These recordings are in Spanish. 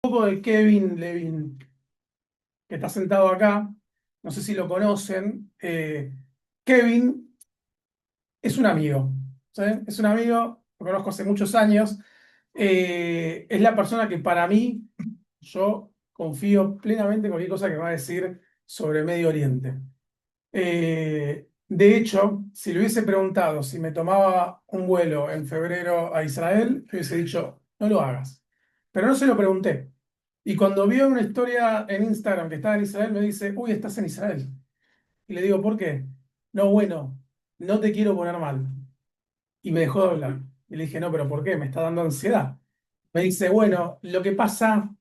Poco de Kevin Levin, que está sentado acá, no sé si lo conocen. Kevin es un amigo, ¿sí? Es un amigo, lo conozco hace muchos años. Es la persona que para mí, yo confío plenamente en cualquier cosa que va a decir sobre Medio Oriente. De hecho, si le hubiese preguntado si me tomaba un vuelo en febrero a Israel, le hubiese dicho, no lo hagas. Pero no se lo pregunté. Y cuando vio una historia en Instagram que estaba en Israel, me dice, uy, estás en Israel. Y le digo, ¿por qué? No, bueno, no te quiero poner mal. Y me dejó de hablar. Y le dije, no, pero ¿por qué? Me está dando ansiedad. Me dice, bueno, lo que pasa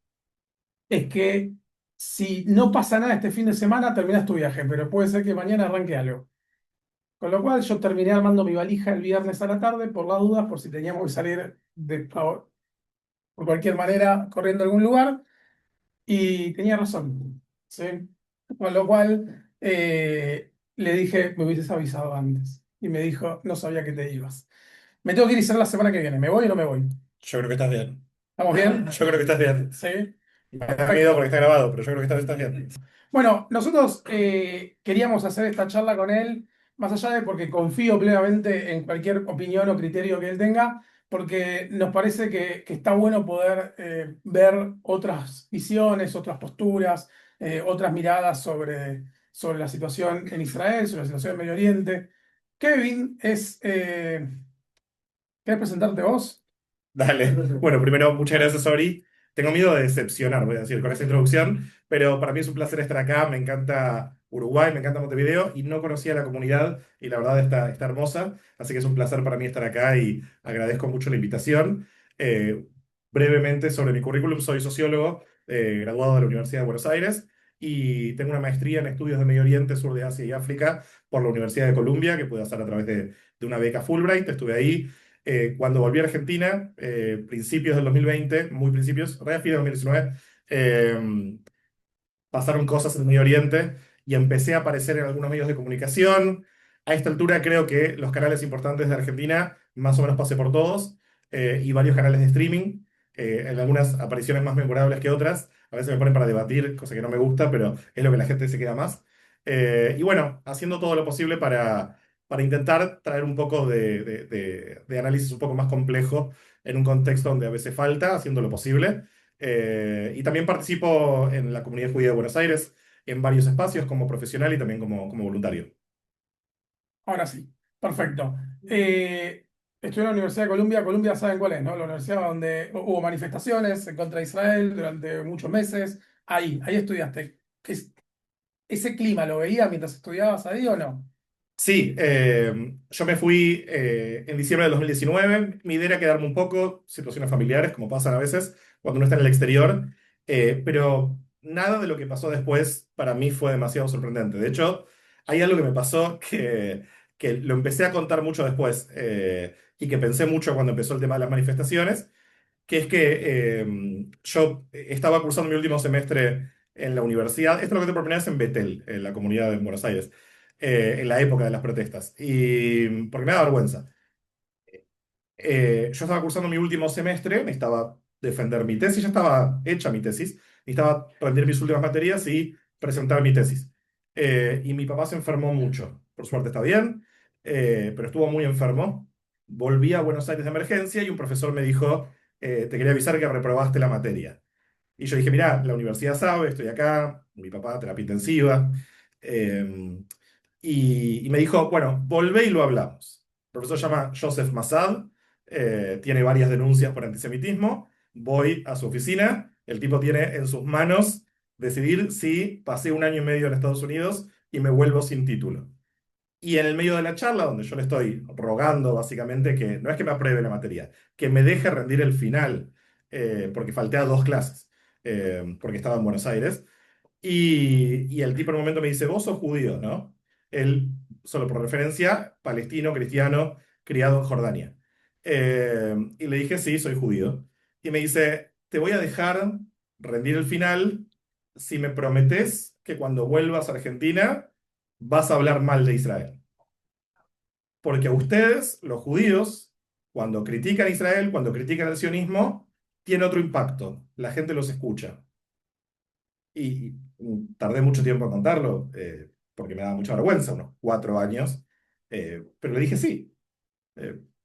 es que si no pasa nada este fin de semana, terminas tu viaje, pero puede ser que mañana arranque algo. Con lo cual yo terminé armando mi valija el viernes a la tarde por las dudas, por si teníamos que salir por cualquier manera corriendo a algún lugar. Y tenía razón, ¿sí? Con lo cual le dije, me hubieses avisado antes. Y me dijo, no sabía que te ibas. Me tengo que ir a Israel la semana que viene. ¿Me voy o no me voy? Yo creo que estás bien. ¿Estamos bien? Yo creo que estás bien. Sí. Me da miedo Perfecto. porque está grabado, pero yo creo que estás bien. Bueno, nosotros queríamos hacer esta charla con él, más allá de porque confío plenamente en cualquier opinión o criterio que él tenga, porque nos parece que está bueno poder ver otras visiones, otras posturas, otras miradas sobre la situación en Israel, sobre la situación en Medio Oriente. Kevin ¿querés presentarte vos? Dale. Bueno, primero, muchas gracias, Ori. Tengo miedo de decepcionar, voy a decir, con esta introducción, pero para mí es un placer estar acá. Me encanta Uruguay, me encanta Montevideo y no conocía la comunidad y la verdad está hermosa. Así que es un placer para mí estar acá y agradezco mucho la invitación. Eh, Brevemente sobre mi currículum, soy sociólogo, graduado de la Universidad de Buenos Aires y tengo una maestría en estudios de Medio Oriente, Sur de Asia y África por la Universidad de Columbia, que pude hacer a través de una beca Fulbright. Estuve ahí cuando volví a Argentina, principios del 2020, muy principios, re a fines de 2019, eh, pasaron cosas en el Medio Oriente y empecé a aparecer en algunos medios de comunicación. A esta altura creo que los canales importantes de Argentina más o menos pasé por todos y varios canales de streaming, en algunas apariciones más memorables que otras. A veces me ponen para debatir, cosa que no me gusta, pero es lo que la gente se queda más. Y bueno, haciendo todo lo posible para intentar traer un poco de análisis un poco más complejo en un contexto donde a veces falta, haciendo lo posible. Y también participo en la comunidad judía de Buenos Aires en varios espacios como profesional y también como voluntario. Ahora sí, perfecto. Estudié en la Universidad de Columbia. Columbia saben cuál es, ¿no? La universidad donde hubo manifestaciones en contra de Israel durante muchos meses. Ahí estudiaste. ¿Ese clima lo veías mientras estudiabas ahí o no? Sí, yo me fui en diciembre del 2019. Mi idea era quedarme un poco, situaciones familiares, como pasan a veces cuando uno está en el exterior, pero nada de lo que pasó después para mí fue demasiado sorprendente. De hecho, hay algo que me pasó que lo empecé a contar mucho después y que pensé mucho cuando empezó el tema de las manifestaciones, que es que yo estaba cursando mi último semestre en la universidad. Esto lo que te por en Betel, en la comunidad de Buenos Aires, en la época de las protestas. Y porque me da vergüenza. Yo estaba cursando mi último semestre, necesitaba defender mi tesis, ya estaba hecha mi tesis, necesitaba rendir mis últimas materias y presentar mi tesis. Y mi papá se enfermó mucho. Por suerte está bien, pero estuvo muy enfermo. Volví a Buenos Aires de emergencia y un profesor me dijo, te quería avisar que reprobaste la materia. Y yo dije, mirá, la universidad sabe, estoy acá, mi papá, terapia intensiva. Eh, y me dijo, bueno, volvé y lo hablamos. El profesor se llama Joseph Massad, tiene varias denuncias por antisemitismo. Voy a su oficina, el tipo tiene en sus manos decidir si pasé un año y medio en Estados Unidos y me vuelvo sin título. Y en el medio de la charla, donde yo le estoy rogando básicamente que no es que me apruebe la materia, que me deje rendir el final, porque falté a dos clases, porque estaba en Buenos Aires, y el tipo en un momento me dice, vos sos judío, ¿no? Él, solo por referencia, palestino, cristiano, criado en Jordania. Y le dije, sí, soy judío. Y me dice, te voy a dejar rendir el final si me prometes que cuando vuelvas a Argentina vas a hablar mal de Israel. Porque ustedes, los judíos, cuando critican a Israel, cuando critican el sionismo, tiene otro impacto, la gente los escucha. Y tardé mucho tiempo en contarlo, porque me daba mucha vergüenza, unos 4 años, pero le dije sí,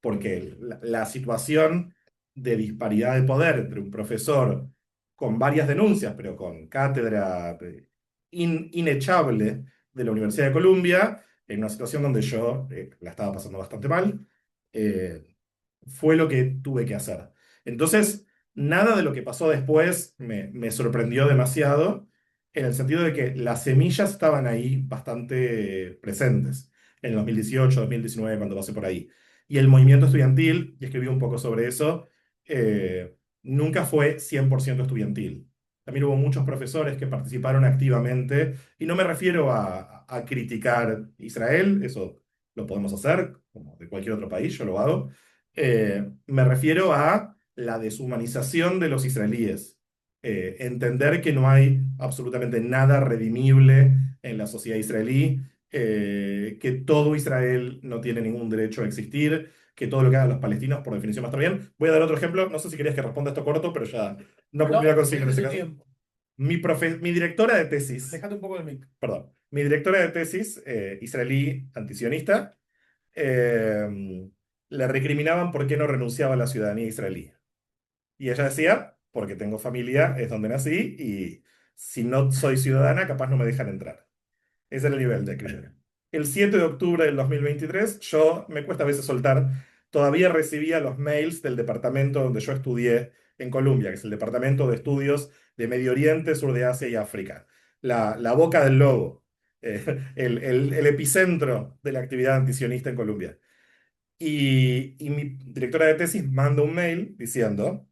porque la situación de disparidad de poder entre un profesor con varias denuncias, pero con cátedra inechable de la Universidad de Columbia, en una situación donde yo la estaba pasando bastante mal, eh, fue lo que tuve que hacer. Entonces, nada de lo que pasó después me sorprendió demasiado, en el sentido de que las semillas estaban ahí bastante presentes en el 2018, 2019, cuando pasé por ahí. Y el movimiento estudiantil, y escribí un poco sobre eso, nunca fue 100% estudiantil. También hubo muchos profesores que participaron activamente, y no me refiero a criticar Israel, eso lo podemos hacer, como de cualquier otro país, yo lo hago. Me refiero a la deshumanización de los israelíes. Entender que no hay absolutamente nada redimible en la sociedad israelí, que todo Israel no tiene ningún derecho a existir, que todo lo que hagan los palestinos por definición va a estar bien. Voy a dar otro ejemplo, no sé si querías que responda esto corto, pero ya no No, voy a conseguir en ese déjate caso. tiempo. Mi directora de tesis, Dejate un poco el mic. perdón, mi directora de tesis, israelí antisionista, eh, le recriminaban por qué no renunciaba a la ciudadanía israelí. Y ella decía, porque tengo familia, es donde nací, y si no soy ciudadana, capaz no me dejan entrar. Ese era el nivel de crimen. El 7 de octubre del 2023, yo, me cuesta a veces soltar, todavía recibía los mails del departamento donde yo estudié en Colombia, que es el Departamento de Estudios de Medio Oriente, Sur de Asia y África. La boca del lobo, el epicentro de la actividad antisionista en Colombia. Y mi directora de tesis manda un mail diciendo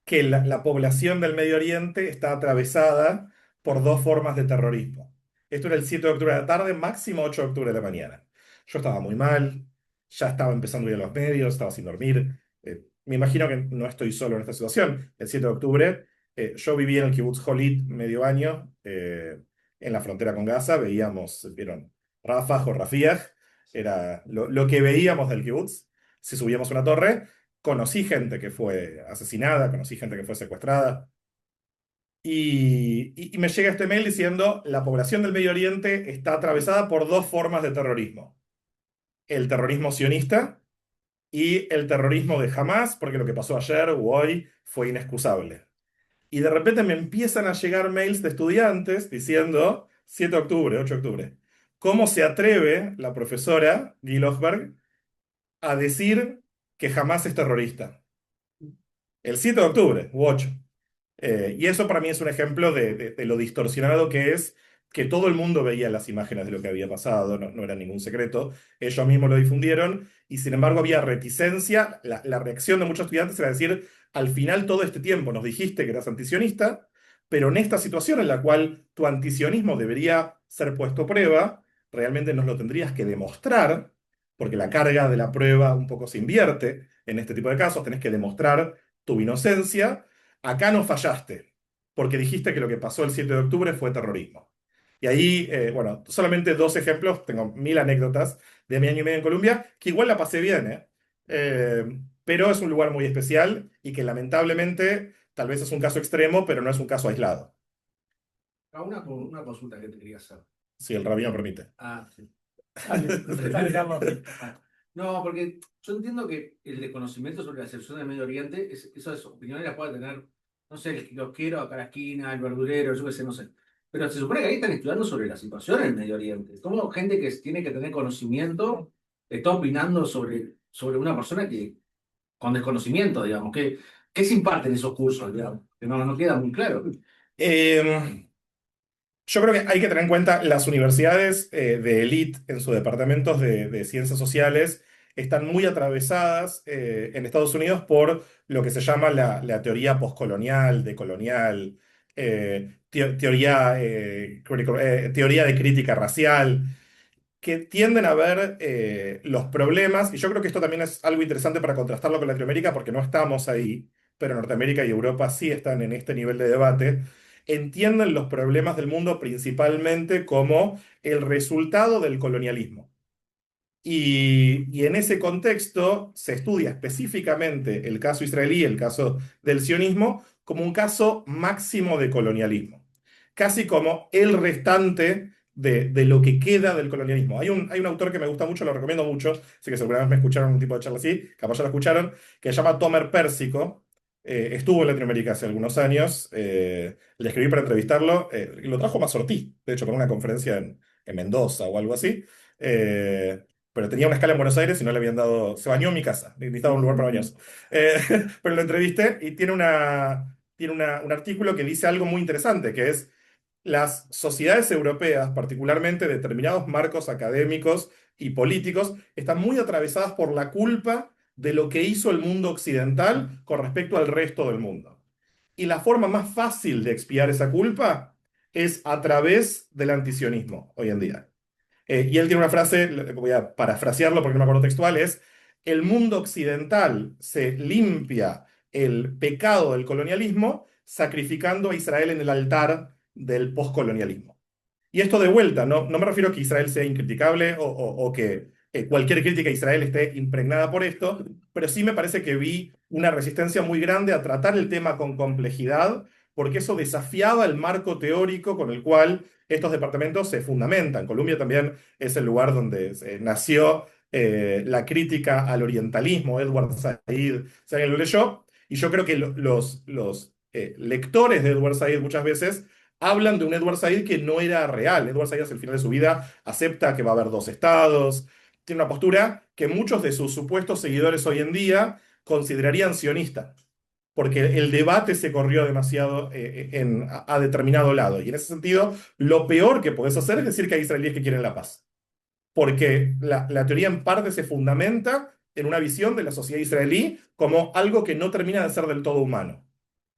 que la población del Medio Oriente está atravesada por dos formas de terrorismo. Esto era el 7 de octubre de la tarde, máximo 8 de octubre de la mañana. Yo estaba muy mal, ya estaba empezando a ir a los medios, estaba sin dormir. Me imagino que no estoy solo en esta situación. El 7 de octubre, yo viví en el kibbutz Jolit medio año, en la frontera con Gaza. Veíamos, vieron, Rafah o Rafiah, era lo que veíamos del kibbutz. Si subíamos una torre, conocí gente que fue asesinada, conocí gente que fue secuestrada. Y me llega este mail diciendo, la población del Medio Oriente está atravesada por dos formas de terrorismo. El terrorismo sionista y el terrorismo de Hamas, porque lo que pasó ayer o hoy fue inexcusable. Y de repente me empiezan a llegar mails de estudiantes diciendo, 7 de octubre, 8 de octubre, ¿cómo se atreve la profesora Gil Hochberg a decir que Hamas es terrorista? El 7 de octubre, u 8. Y eso para mí es un ejemplo de lo distorsionado que es, que todo el mundo veía las imágenes de lo que había pasado, no era ningún secreto, ellos mismos lo difundieron, y sin embargo había reticencia. La reacción de muchos estudiantes era decir, al final todo este tiempo nos dijiste que eras antisionista, pero en esta situación en la cual tu antisionismo debería ser puesto a prueba, realmente nos lo tendrías que demostrar, porque la carga de la prueba un poco se invierte en este tipo de casos, tenés que demostrar tu inocencia. Acá no fallaste, porque dijiste que lo que pasó el 7 de octubre fue terrorismo. Y ahí, bueno, solamente dos ejemplos, tengo mil anécdotas de mi año y medio en Colombia, que igual la pasé bien, ¿eh? Pero es un lugar muy especial y que lamentablemente tal vez es un caso extremo, pero no es un caso aislado, Una consulta que te quería hacer. si el rabino permite. Sí. Dale, dale, Carlos. No, porque yo entiendo que el desconocimiento sobre la situación del Medio Oriente, esas opiniones las puede tener, no sé, el kiosquero acá a la esquina, el verdurero, yo qué sé, no sé. Pero se supone que ahí están estudiando sobre la situación en el Medio Oriente. ¿Cómo gente que tiene que tener conocimiento está opinando sobre una persona que con desconocimiento, digamos? ¿Qué se imparte en esos cursos, digamos? Que no queda muy claro. Eh, Yo creo que hay que tener en cuenta las universidades de élite en sus departamentos de ciencias sociales están muy atravesadas en Estados Unidos por lo que se llama la teoría postcolonial, decolonial, teoría de crítica racial, que tienden a ver los problemas, y yo creo que esto también es algo interesante para contrastarlo con Latinoamérica, porque no estamos ahí, pero Norteamérica y Europa sí están en este nivel de debate, entienden los problemas del mundo principalmente como el resultado del colonialismo. Y en ese contexto se estudia específicamente el caso israelí, el caso del sionismo, como un caso máximo de colonialismo, casi como el restante de lo que queda del colonialismo. Hay un autor que me gusta mucho, lo recomiendo mucho, sé que seguramente me escucharon un tipo de charla así, capaz ya lo escucharon, que se llama Tomer Pérsico. Estuvo en Latinoamérica hace algunos años, le escribí para entrevistarlo, lo trajo Mazortí, de hecho, para una conferencia en Mendoza o algo así. Eh, pero tenía una escala en Buenos Aires y no le habían dado, se bañó en mi casa, necesitaba un lugar para bañarse. Eh, pero lo entrevisté y un artículo que dice algo muy interesante, que es las sociedades europeas, particularmente determinados marcos académicos y políticos, están muy atravesadas por la culpa de lo que hizo el mundo occidental con respecto al resto del mundo. Y la forma más fácil de expiar esa culpa es a través del antisionismo hoy en día. Y él tiene una frase, voy a parafrasearlo porque no me acuerdo textual, es: el mundo occidental se limpia el pecado del colonialismo sacrificando a Israel en el altar del poscolonialismo. Y esto de vuelta, no me refiero a que Israel sea incriticable o que cualquier crítica a Israel esté impregnada por esto, pero sí me parece que vi una resistencia muy grande a tratar el tema con complejidad, porque eso desafiaba el marco teórico con el cual estos departamentos se fundamentan. Colombia también es el lugar donde nació la crítica al orientalismo. Edward Said, si alguien lo leyó, y yo creo que los lectores de Edward Said muchas veces hablan de un Edward Said que no era real. Edward Said, hacia el final de su vida, acepta que va a haber dos estados. Tiene una postura que muchos de sus supuestos seguidores hoy en día considerarían sionista, porque el debate se corrió demasiado a determinado lado. Y en ese sentido, lo peor que podés hacer es decir que hay israelíes que quieren la paz, porque la teoría en parte se fundamenta en una visión de la sociedad israelí como algo que no termina de ser del todo humano,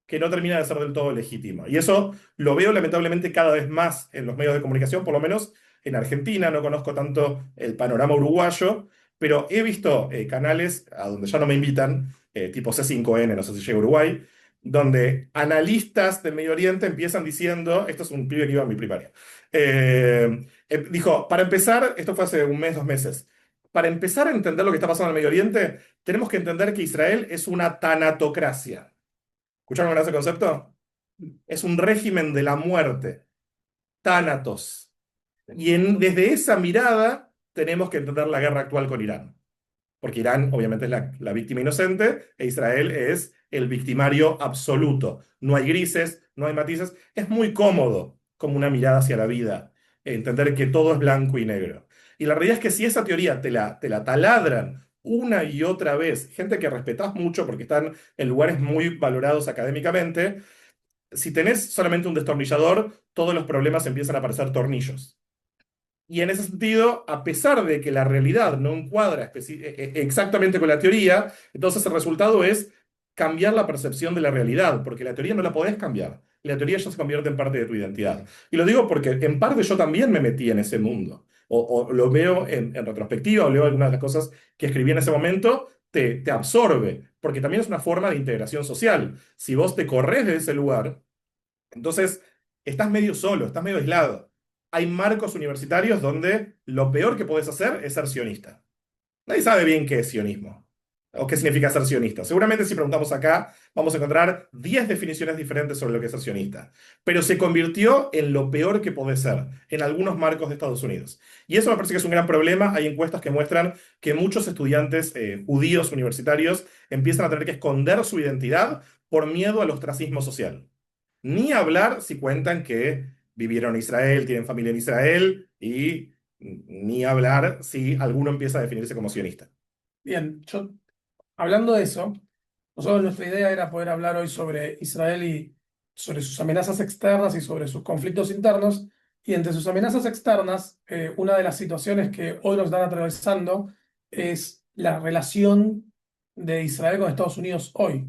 que no termina de ser del todo legítimo. Y eso lo veo lamentablemente cada vez más en los medios de comunicación, por lo menos en Argentina. No conozco tanto el panorama uruguayo, pero he visto canales a donde ya no me invitan, tipo C5N, no sé si llega a Uruguay, donde analistas del Medio Oriente empiezan diciendo, esto es un pibe que iba a mi primaria, dijo, para empezar, esto fue hace un mes, 2 meses, para empezar a entender lo que está pasando en el Medio Oriente, tenemos que entender que Israel es una tanatocracia. ¿Escucharon ese concepto? Es un régimen de la muerte, tánatos. Y desde esa mirada tenemos que entender la guerra actual con Irán. Porque Irán obviamente es la víctima inocente e Israel es el victimario absoluto. No hay grises, no hay matices. Es muy cómodo como una mirada hacia la vida, entender que todo es blanco y negro. Y la realidad es que si esa teoría te la taladran una y otra vez, gente que respetás mucho porque están en lugares muy valorados académicamente, si tenés solamente un destornillador, todos los problemas empiezan a parecer tornillos. Y en ese sentido, a pesar de que la realidad no encuadra exactamente con la teoría, entonces el resultado es cambiar la percepción de la realidad, porque la teoría no la podés cambiar. La teoría ya se convierte en parte de tu identidad. Y lo digo porque en parte yo también me metí en ese mundo. O lo veo en retrospectiva, o leo algunas de las cosas que escribí en ese momento, te absorbe, porque también es una forma de integración social. Si vos te corres de ese lugar, entonces estás medio solo, estás medio aislado. Hay marcos universitarios donde lo peor que puedes hacer es ser sionista. Nadie sabe bien qué es sionismo o qué significa ser sionista. Seguramente si preguntamos acá vamos a encontrar 10 definiciones diferentes sobre lo que es ser sionista. Pero se convirtió en lo peor que puede ser en algunos marcos de Estados Unidos. Y eso me parece que es un gran problema. Hay encuestas que muestran que muchos estudiantes judíos universitarios empiezan a tener que esconder su identidad por miedo al ostracismo social. Ni hablar si cuentan que vivieron en Israel, tienen familia en Israel, y ni hablar si alguno empieza a definirse como sionista. Bien, hablando de eso, nosotros nuestra idea era poder hablar hoy sobre Israel y sobre sus amenazas externas y sobre sus conflictos internos. Y entre sus amenazas externas, una de las situaciones que hoy nos están atravesando es la relación de Israel con Estados Unidos hoy.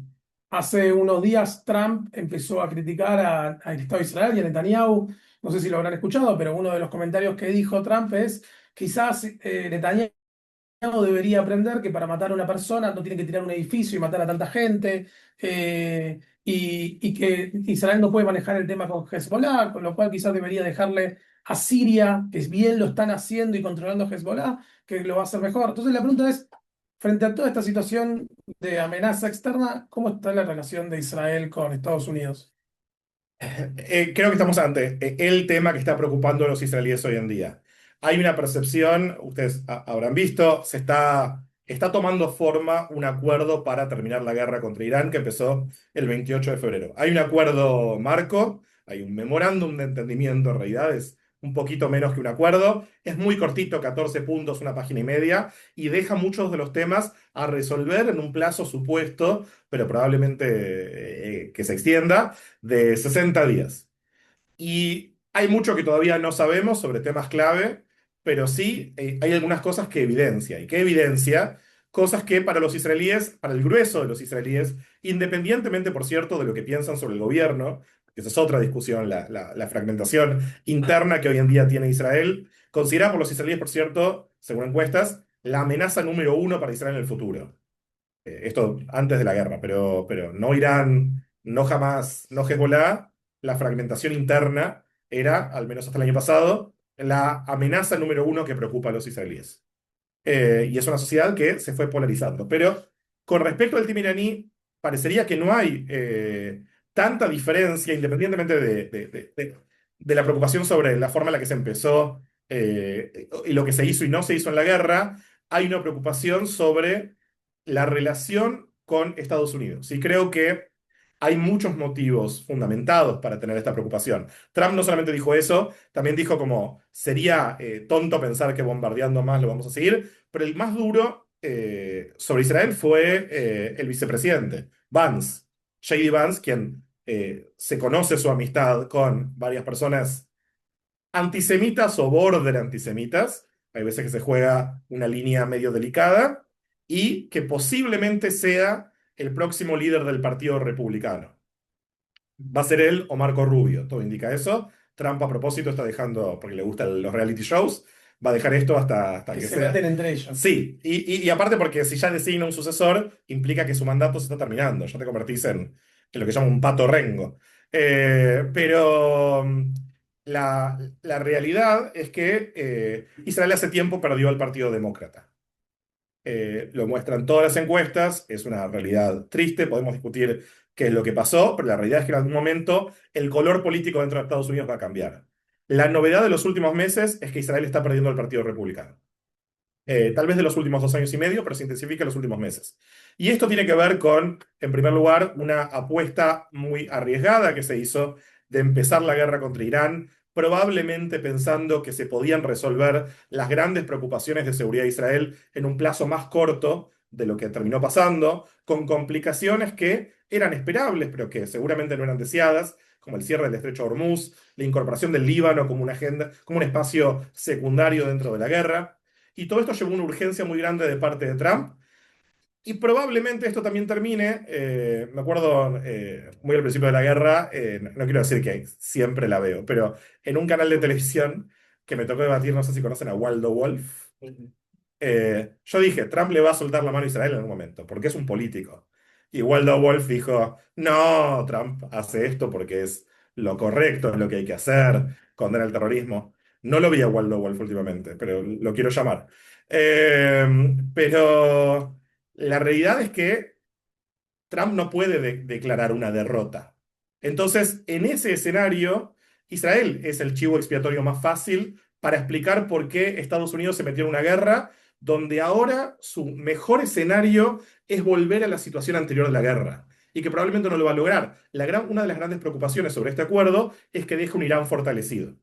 Hace unos días Trump empezó a criticar al Estado de Israel y a Netanyahu. No sé si lo habrán escuchado, pero uno de los comentarios que dijo Trump es: quizás Netanyahu debería aprender que para matar a una persona no tiene que tirar un edificio y matar a tanta gente, y que Israel no puede manejar el tema con Hezbollah, con lo cual quizás debería dejarle a Siria, que bien lo están haciendo y controlando Hezbollah, que lo va a hacer mejor. Entonces la pregunta es, frente a toda esta situación de amenaza externa, ¿cómo está la relación de Israel con Estados Unidos? Creo que estamos ante el tema que está preocupando a los israelíes hoy en día. Hay una percepción, ustedes habrán visto, está tomando forma un acuerdo para terminar la guerra contra Irán que empezó el 28 de febrero. Hay un acuerdo marco, hay un memorándum de entendimiento, en realidad es un poquito menos que un acuerdo. Es muy cortito, 14 puntos, una página y media, y deja muchos de los temas a resolver en un plazo supuesto, pero probablemente que se extienda de 60 días. Y hay mucho que todavía no sabemos sobre temas clave, pero sí hay algunas cosas que evidencia. ¿Y qué evidencia? Cosas que para los israelíes, para el grueso de los israelíes, independientemente, por cierto, de lo que piensan sobre el gobierno, que esa es otra discusión, la fragmentación interna que hoy en día tiene Israel, considerada por los israelíes, por cierto, según encuestas, la amenaza número uno para Israel en el futuro. Esto antes de la guerra, pero no Irán, no jamás, no Hezbollah, la fragmentación interna era, al menos hasta el año pasado, la amenaza número uno que preocupa a los israelíes. Y es una sociedad que se fue polarizando. Pero con respecto al tema iraní, parecería que no hay tanta diferencia, independientemente de la preocupación sobre la forma en la que se empezó y lo que se hizo y no se hizo en la guerra, hay una preocupación sobre la relación con Estados Unidos. Y creo que hay muchos motivos fundamentados para tener esta preocupación. Trump no solamente dijo eso, también dijo como sería tonto pensar que bombardeando más lo vamos a seguir, pero el más duro sobre Israel fue el vicepresidente, Vance, J.D. Vance, quien se conoce su amistad con varias personas antisemitas o border antisemitas. Hay veces que se juega una línea medio delicada y que posiblemente sea el próximo líder del Partido Republicano. Va a ser él o Marco Rubio, todo indica eso. Trump a propósito está dejando, porque le gustan los reality shows, va a dejar esto hasta Que que se sea. maten entre ellos. Sí, y aparte porque si ya designa un sucesor, implica que su mandato se está terminando, ya te convertís en lo que llama un pato rengo. Pero la realidad es que Israel hace tiempo perdió al Partido Demócrata. Lo muestran todas las encuestas, es una realidad triste, podemos discutir qué es lo que pasó, pero la realidad es que en algún momento el color político dentro de Estados Unidos va a cambiar. La novedad de los últimos meses es que Israel está perdiendo el Partido Republicano. Tal vez de los últimos 2 años y medio, pero se intensifica en los últimos meses. Y esto tiene que ver con, en primer lugar, una apuesta muy arriesgada que se hizo de empezar la guerra contra Irán, probablemente pensando que se podían resolver las grandes preocupaciones de seguridad de Israel en un plazo más corto de lo que terminó pasando, con complicaciones que eran esperables, pero que seguramente no eran deseadas, como el cierre del estrecho de Hormuz, la incorporación del Líbano como una agenda, como un espacio secundario dentro de la guerra. Y todo esto llevó a una urgencia muy grande de parte de Trump. Y probablemente esto también termine, me acuerdo muy al principio de la guerra, no quiero decir que siempre la veo, pero en un canal de televisión que me tocó debatir, no sé si conocen a Waldo Wolf, yo dije, Trump le va a soltar la mano a Israel en algún momento, porque es un político. Y Waldo Wolf dijo, no, Trump hace esto porque es lo correcto, es lo que hay que hacer, condena el terrorismo. No lo vi a Waldo Wolf últimamente, pero lo quiero llamar. Eh, pero la realidad es que Trump no puede declarar una derrota. Entonces, en ese escenario, Israel es el chivo expiatorio más fácil para explicar por qué Estados Unidos se metió en una guerra donde ahora su mejor escenario es volver a la situación anterior de la guerra y que probablemente no lo va a lograr. Una de las grandes preocupaciones sobre este acuerdo es que deja un Irán fortalecido.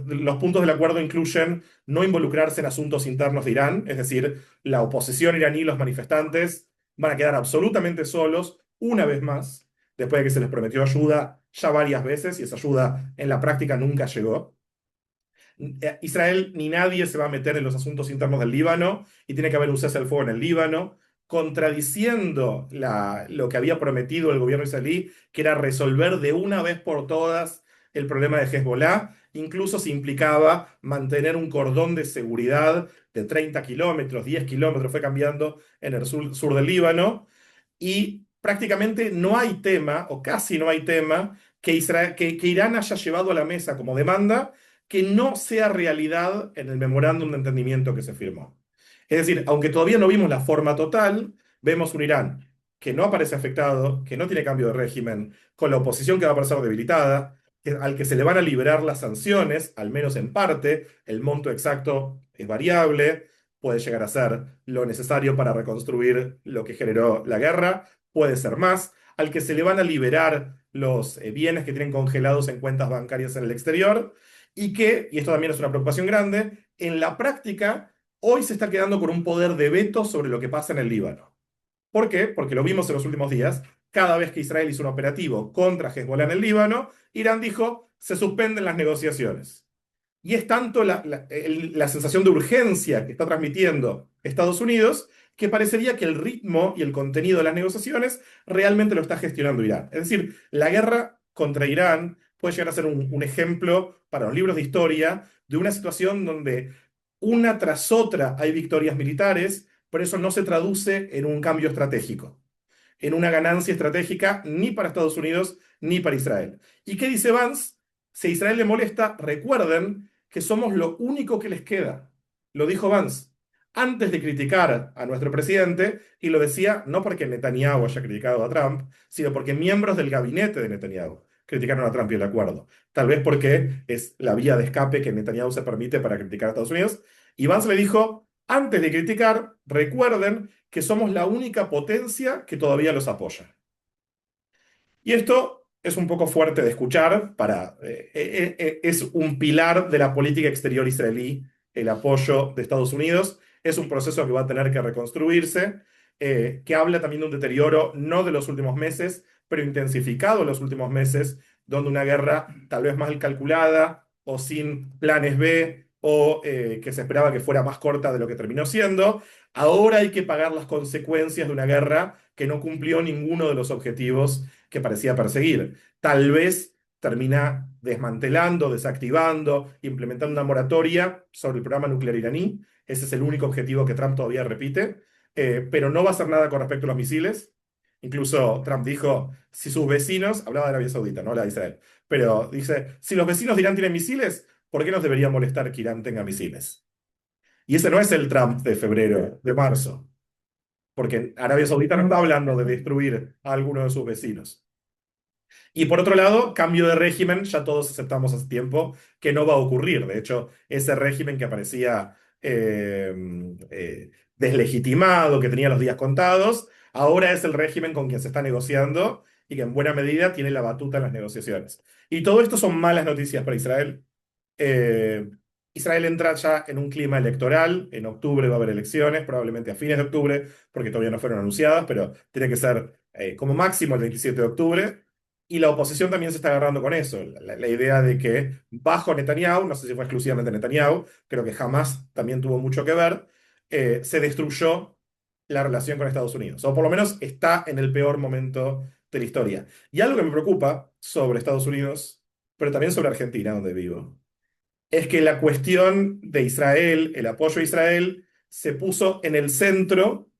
Los puntos del acuerdo incluyen no involucrarse en asuntos internos de Irán, es decir, la oposición iraní y los manifestantes van a quedar absolutamente solos una vez más, después de que se les prometió ayuda ya varias veces y esa ayuda en la práctica nunca llegó. Israel ni nadie se va a meter en los asuntos internos del Líbano y tiene que haber un cese al fuego en el Líbano, contradiciendo lo que había prometido el gobierno israelí, que era resolver de una vez por todas el problema de Hezbollah, incluso si implicaba mantener un cordón de seguridad de 30 kilómetros, 10 kilómetros, fue cambiando en el sur del Líbano, y prácticamente no hay tema, o casi no hay tema, que Irán haya llevado a la mesa como demanda que no sea realidad en el memorándum de entendimiento que se firmó. Es decir, aunque todavía no vimos la forma total, vemos un Irán que no aparece afectado, que no tiene cambio de régimen, con la oposición que va a aparecer debilitada, al que se le van a liberar las sanciones, al menos en parte, el monto exacto es variable, puede llegar a ser lo necesario para reconstruir lo que generó la guerra, puede ser más, al que se le van a liberar los bienes que tienen congelados en cuentas bancarias en el exterior, y que, y esto también es una preocupación grande, en la práctica hoy se está quedando con un poder de veto sobre lo que pasa en el Líbano. ¿Por qué? Porque lo vimos en los últimos días. Cada vez que Israel hizo un operativo contra Hezbollah en el Líbano, Irán dijo, se suspenden las negociaciones. Y es tanto la sensación de urgencia que está transmitiendo Estados Unidos que parecería que el ritmo y el contenido de las negociaciones realmente lo está gestionando Irán. Es decir, la guerra contra Irán puede llegar a ser un ejemplo para los libros de historia de una situación donde una tras otra hay victorias militares, pero eso no se traduce en un cambio estratégico, en una ganancia estratégica ni para Estados Unidos ni para Israel. ¿Y qué dice Vance? Si a Israel le molesta, recuerden que somos lo único que les queda. Lo dijo Vance antes de criticar a nuestro presidente, y lo decía no porque Netanyahu haya criticado a Trump, sino porque miembros del gabinete de Netanyahu criticaron a Trump y el acuerdo. Tal vez porque es la vía de escape que Netanyahu se permite para criticar a Estados Unidos. Y Vance le dijo, antes de criticar, recuerden que somos la única potencia que todavía los apoya. Y esto es un poco fuerte de escuchar, es un pilar de la política exterior israelí, el apoyo de Estados Unidos. Es un proceso que va a tener que reconstruirse, que habla también de un deterioro no de los últimos meses, pero intensificado en los últimos meses, donde una guerra tal vez mal calculada o sin planes B o que se esperaba que fuera más corta de lo que terminó siendo, ahora hay que pagar las consecuencias de una guerra que no cumplió ninguno de los objetivos que parecía perseguir. Tal vez termina desmantelando, desactivando, implementando una moratoria sobre el programa nuclear iraní. Ese es el único objetivo que Trump todavía repite, pero no va a hacer nada con respecto a los misiles. Incluso Trump dijo, si sus vecinos, hablaba de Arabia Saudita, no hablaba de Israel, pero dice, si los vecinos de Irán tienen misiles, ¿por qué nos debería molestar que Irán tenga misiles? Y ese no es el Trump de febrero, de marzo, porque Arabia Saudita no está hablando de destruir a alguno de sus vecinos. Y por otro lado, cambio de régimen, ya todos aceptamos hace tiempo que no va a ocurrir. De hecho, ese régimen que parecía deslegitimado, que tenía los días contados, ahora es el régimen con quien se está negociando y que en buena medida tiene la batuta en las negociaciones. Y todo esto son malas noticias para Israel. Eh, Israel entra ya en un clima electoral. En octubre va a haber elecciones, probablemente a fines de octubre, porque todavía no fueron anunciadas, pero tiene que ser como máximo el 27 de octubre. Y la oposición también se está agarrando con eso. La idea de que bajo Netanyahu, no sé si fue exclusivamente Netanyahu, creo que jamás también tuvo mucho que ver, se destruyó la relación con Estados Unidos. O por lo menos está en el peor momento de la historia. Y algo que me preocupa sobre Estados Unidos, pero también sobre Argentina, donde vivo, es que la cuestión de Israel, el apoyo a Israel, se puso en el centro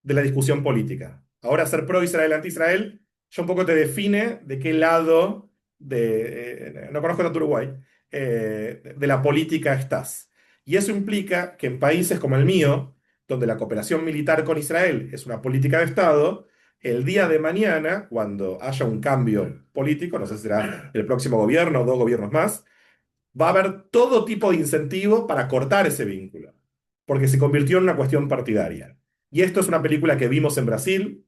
de la discusión política. Ahora ser pro-Israel, anti-Israel, ya un poco te define de qué lado no conozco tanto Uruguay, de la política estás. Y eso implica que en países como el mío, donde la cooperación militar con Israel es una política de Estado, el día de mañana, cuando haya un cambio político, no sé si será el próximo gobierno o dos gobiernos más, va a haber todo tipo de incentivo para cortar ese vínculo, porque se convirtió en una cuestión partidaria. Y esto es una película que vimos en Brasil,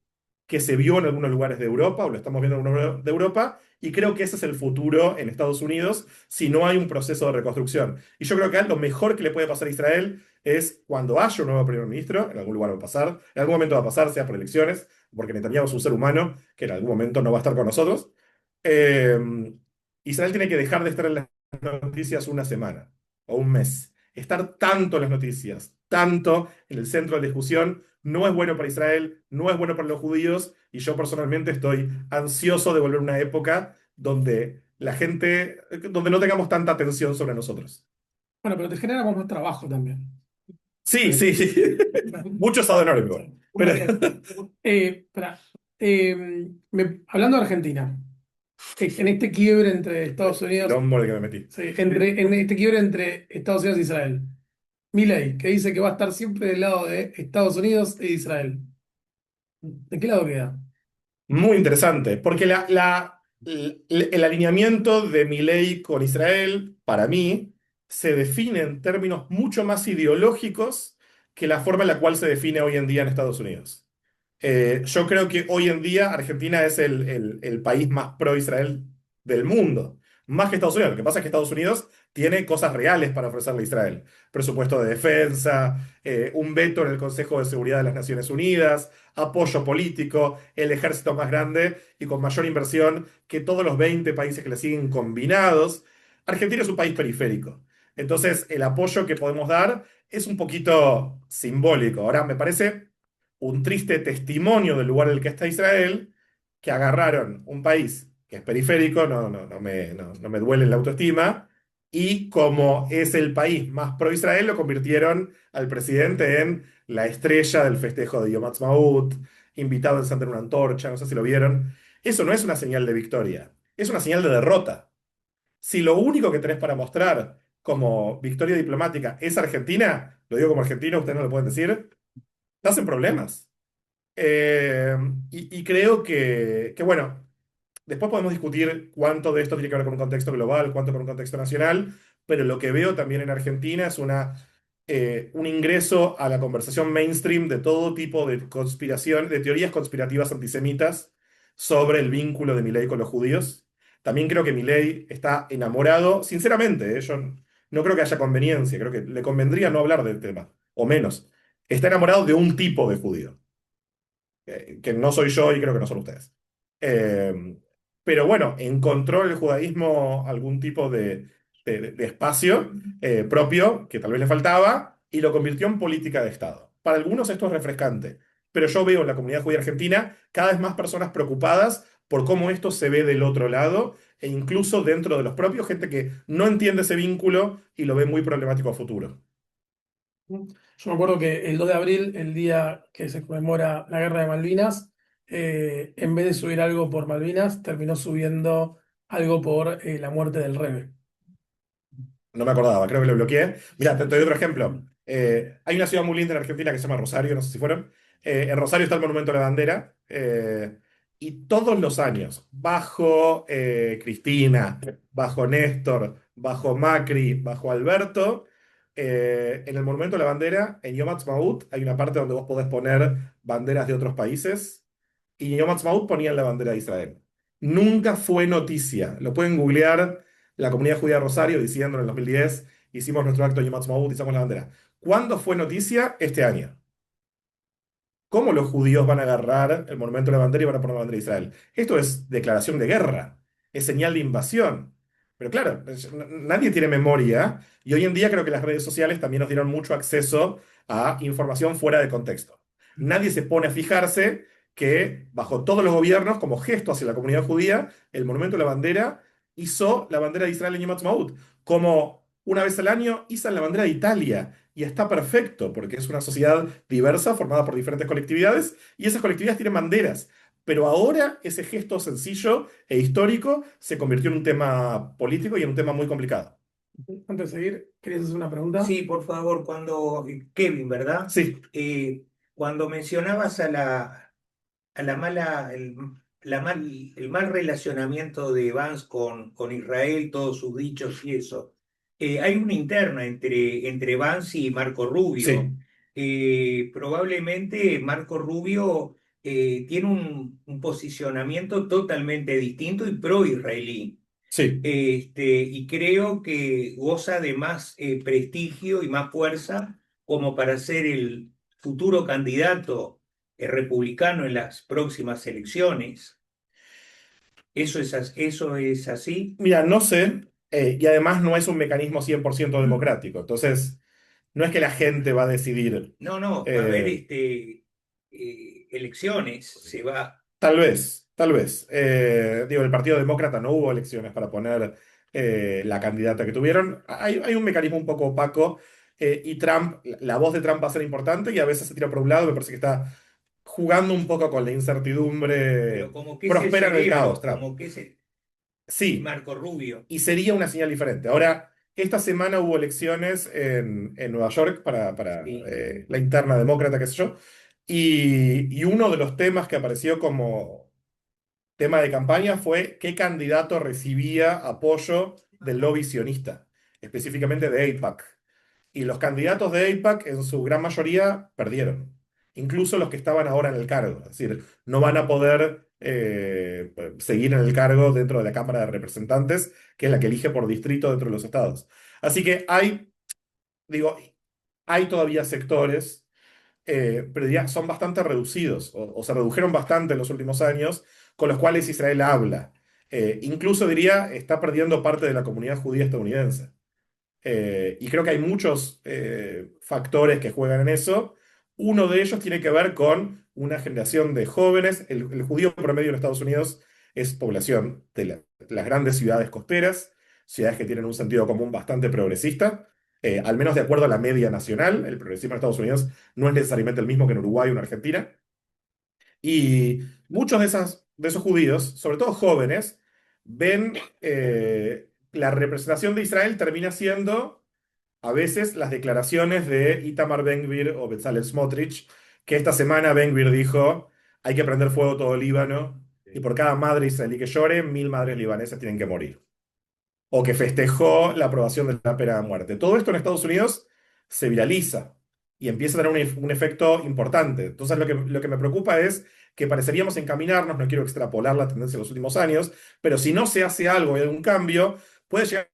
que se vio en algunos lugares de Europa, o lo estamos viendo en algunos lugares de Europa, y creo que ese es el futuro en Estados Unidos si no hay un proceso de reconstrucción. Y yo creo que lo mejor que le puede pasar a Israel es cuando haya un nuevo primer ministro, en algún lugar va a pasar, en algún momento va a pasar, sea por elecciones, porque Netanyahu es un ser humano que en algún momento no va a estar con nosotros. eh, Israel tiene que dejar de estar en la noticias una semana o un mes. Estar tanto en las noticias, tanto en el centro de la discusión, no es bueno para Israel, no es bueno para los judíos, y yo personalmente estoy ansioso de volver a una época donde la gente, donde no tengamos tanta atención sobre nosotros. Bueno, pero te genera más trabajo también. Sí, sí, sí. Muchos adornos igual. Pero Espera, hablando de Argentina. en este quiebre entre Estados Unidos, Quilombo en el que me metí. sí, en este quiebre entre Estados Unidos e Israel. Milei, que dice que va a estar siempre del lado de Estados Unidos e Israel. ¿De qué lado queda? Muy interesante, porque el alineamiento de Milei con Israel, para mí, se define en términos mucho más ideológicos que la forma en la cual se define hoy en día en Estados Unidos. Yo creo que hoy en día Argentina es el país más pro-Israel del mundo, más que Estados Unidos. Lo que pasa es que Estados Unidos tiene cosas reales para ofrecerle a Israel. Presupuesto de defensa, un veto en el Consejo de Seguridad de las Naciones Unidas, apoyo político, el ejército más grande y con mayor inversión que todos los 20 países que le siguen combinados. Argentina es un país periférico. Entonces, el apoyo que podemos dar es un poquito simbólico. Ahora, me parece un triste testimonio del lugar en el que está Israel, que agarraron un país que es periférico, no me duele la autoestima, y como es el país más pro-Israel, lo convirtieron al presidente en la estrella del festejo de Yom Ha'atzmaut, invitado a encender una antorcha, no sé si lo vieron. Eso no es una señal de victoria, es una señal de derrota. Si lo único que tenés para mostrar como victoria diplomática es Argentina, lo digo como argentino, ustedes no lo pueden decir, estás en problemas. Eh, y creo bueno, después podemos discutir cuánto de esto tiene que ver con un contexto global, cuánto con un contexto nacional, pero lo que veo también en Argentina es un ingreso a la conversación mainstream de todo tipo de conspiración, de teorías conspirativas antisemitas sobre el vínculo de Milei con los judíos. También creo que Milei está enamorado, sinceramente, yo no creo que haya conveniencia, creo que le convendría no hablar del tema, o menos. Está enamorado de un tipo de judío que no soy yo y creo que no son ustedes. Eh, pero bueno, encontró en el judaísmo algún tipo de espacio propio que tal vez le faltaba y lo convirtió en política de Estado. Para algunos esto es refrescante, pero yo veo en la comunidad judía argentina cada vez más personas preocupadas por cómo esto se ve del otro lado e incluso dentro de los propios, gente que no entiende ese vínculo y lo ve muy problemático a futuro. Yo me acuerdo que el 2 de abril, el día que se conmemora la Guerra de Malvinas, en vez de subir algo por Malvinas, terminó subiendo algo por la muerte del Rebe. No me acordaba, creo que lo bloqueé. Mira, te doy otro ejemplo. Hay una ciudad muy linda en Argentina que se llama Rosario, no sé si fueron. En Rosario está el Monumento a la Bandera. Y todos los años, bajo Cristina, bajo Néstor, bajo Macri, bajo Alberto, en el Monumento a la Bandera, en Yom Ha'atzmaut, hay una parte donde vos podés poner banderas de otros países. Y en Yom Ha'atzmaut ponían la bandera de Israel. Nunca fue noticia. Lo pueden googlear la comunidad judía de Rosario diciendo en el 2010 hicimos nuestro acto de Yom Ha'atzmaut, izamos la bandera. ¿Cuándo fue noticia? Este año. ¿Cómo los judíos van a agarrar el monumento de la bandera y van a poner la bandera de Israel? Esto es declaración de guerra, es señal de invasión. Pero claro, nadie tiene memoria y hoy en día creo que las redes sociales también nos dieron mucho acceso a información fuera de contexto. Nadie se pone a fijarse que bajo todos los gobiernos, como gesto hacia la comunidad judía, el monumento de la bandera hizo la bandera de Israel en Yom Ha'atzmaut, como una vez al año izan la bandera de Italia. Y está perfecto, porque es una sociedad diversa, formada por diferentes colectividades, y esas colectividades tienen banderas. Pero ahora ese gesto sencillo e histórico se convirtió en un tema político y en un tema muy complicado. Antes de seguir, ¿querías hacer una pregunta? Sí, por favor, Kevin, ¿verdad? Sí, Cuando mencionabas a la mala, el mal relacionamiento de Vance con Israel, todos sus dichos y eso, hay una interna entre Vance y Marco sí, Rubio. Probablemente Marco Rubio tiene un posicionamiento totalmente distinto y pro-israelí. sí. Y creo que goza de más prestigio y más fuerza como para ser el futuro candidato republicano en las próximas elecciones. Eso es así. Mira, no sé, y además no es un mecanismo 100% democrático. Entonces, no es que la gente va a decidir. No, no, va a haber Eh, elecciones, se va. Tal vez, tal vez. Digo, el Partido Demócrata no hubo elecciones para poner la candidata que tuvieron. Hay un mecanismo un poco opaco y Trump, la voz de Trump va a ser importante y a veces se tira por un lado, me parece que está jugando un poco con la Pero incertidumbre. como que es el Prospera en el caos, cerebro, Trump. Sí, Marco Rubio. y sería una señal diferente. Ahora, esta semana hubo elecciones en Nueva York para Sí. la interna demócrata, qué sé yo, y uno de los temas que apareció como tema de campaña fue qué candidato recibía apoyo del lobby sionista, específicamente de AIPAC. Y los candidatos de AIPAC en su gran mayoría perdieron, incluso los que estaban ahora en el cargo. Es decir, no van a poder seguir en el cargo dentro de la Cámara de Representantes, que es la que elige por distrito dentro de los estados. Así que digo, hay todavía sectores, pero ya son bastante reducidos, o se redujeron bastante en los últimos años, con los cuales Israel habla. Incluso diría, está perdiendo parte de la comunidad judía estadounidense. Y creo que hay muchos factores que juegan en eso. Uno de ellos tiene que ver con una generación de jóvenes. El judío promedio en Estados Unidos es población de las grandes ciudades costeras, ciudades que tienen un sentido común bastante progresista, al menos de acuerdo a la media nacional. El progresismo en Estados Unidos no es necesariamente el mismo que en Uruguay o en Argentina. Y muchos de esos judíos, sobre todo jóvenes, ven la representación de Israel termina siendo a veces las declaraciones de Itamar Ben-Gvir o Bezalel Smotrich, que esta semana Ben-Gvir dijo, hay que prender fuego todo Líbano, y por cada madre israelí que llore, 1000 madres libanesas tienen que morir. O que festejó la aprobación de la pena de muerte. Todo esto en Estados Unidos se viraliza y empieza a tener un efecto importante. Entonces lo que me preocupa es que pareceríamos encaminarnos, no quiero extrapolar la tendencia de los últimos años, pero si no se hace algo y hay algún cambio, puede llegar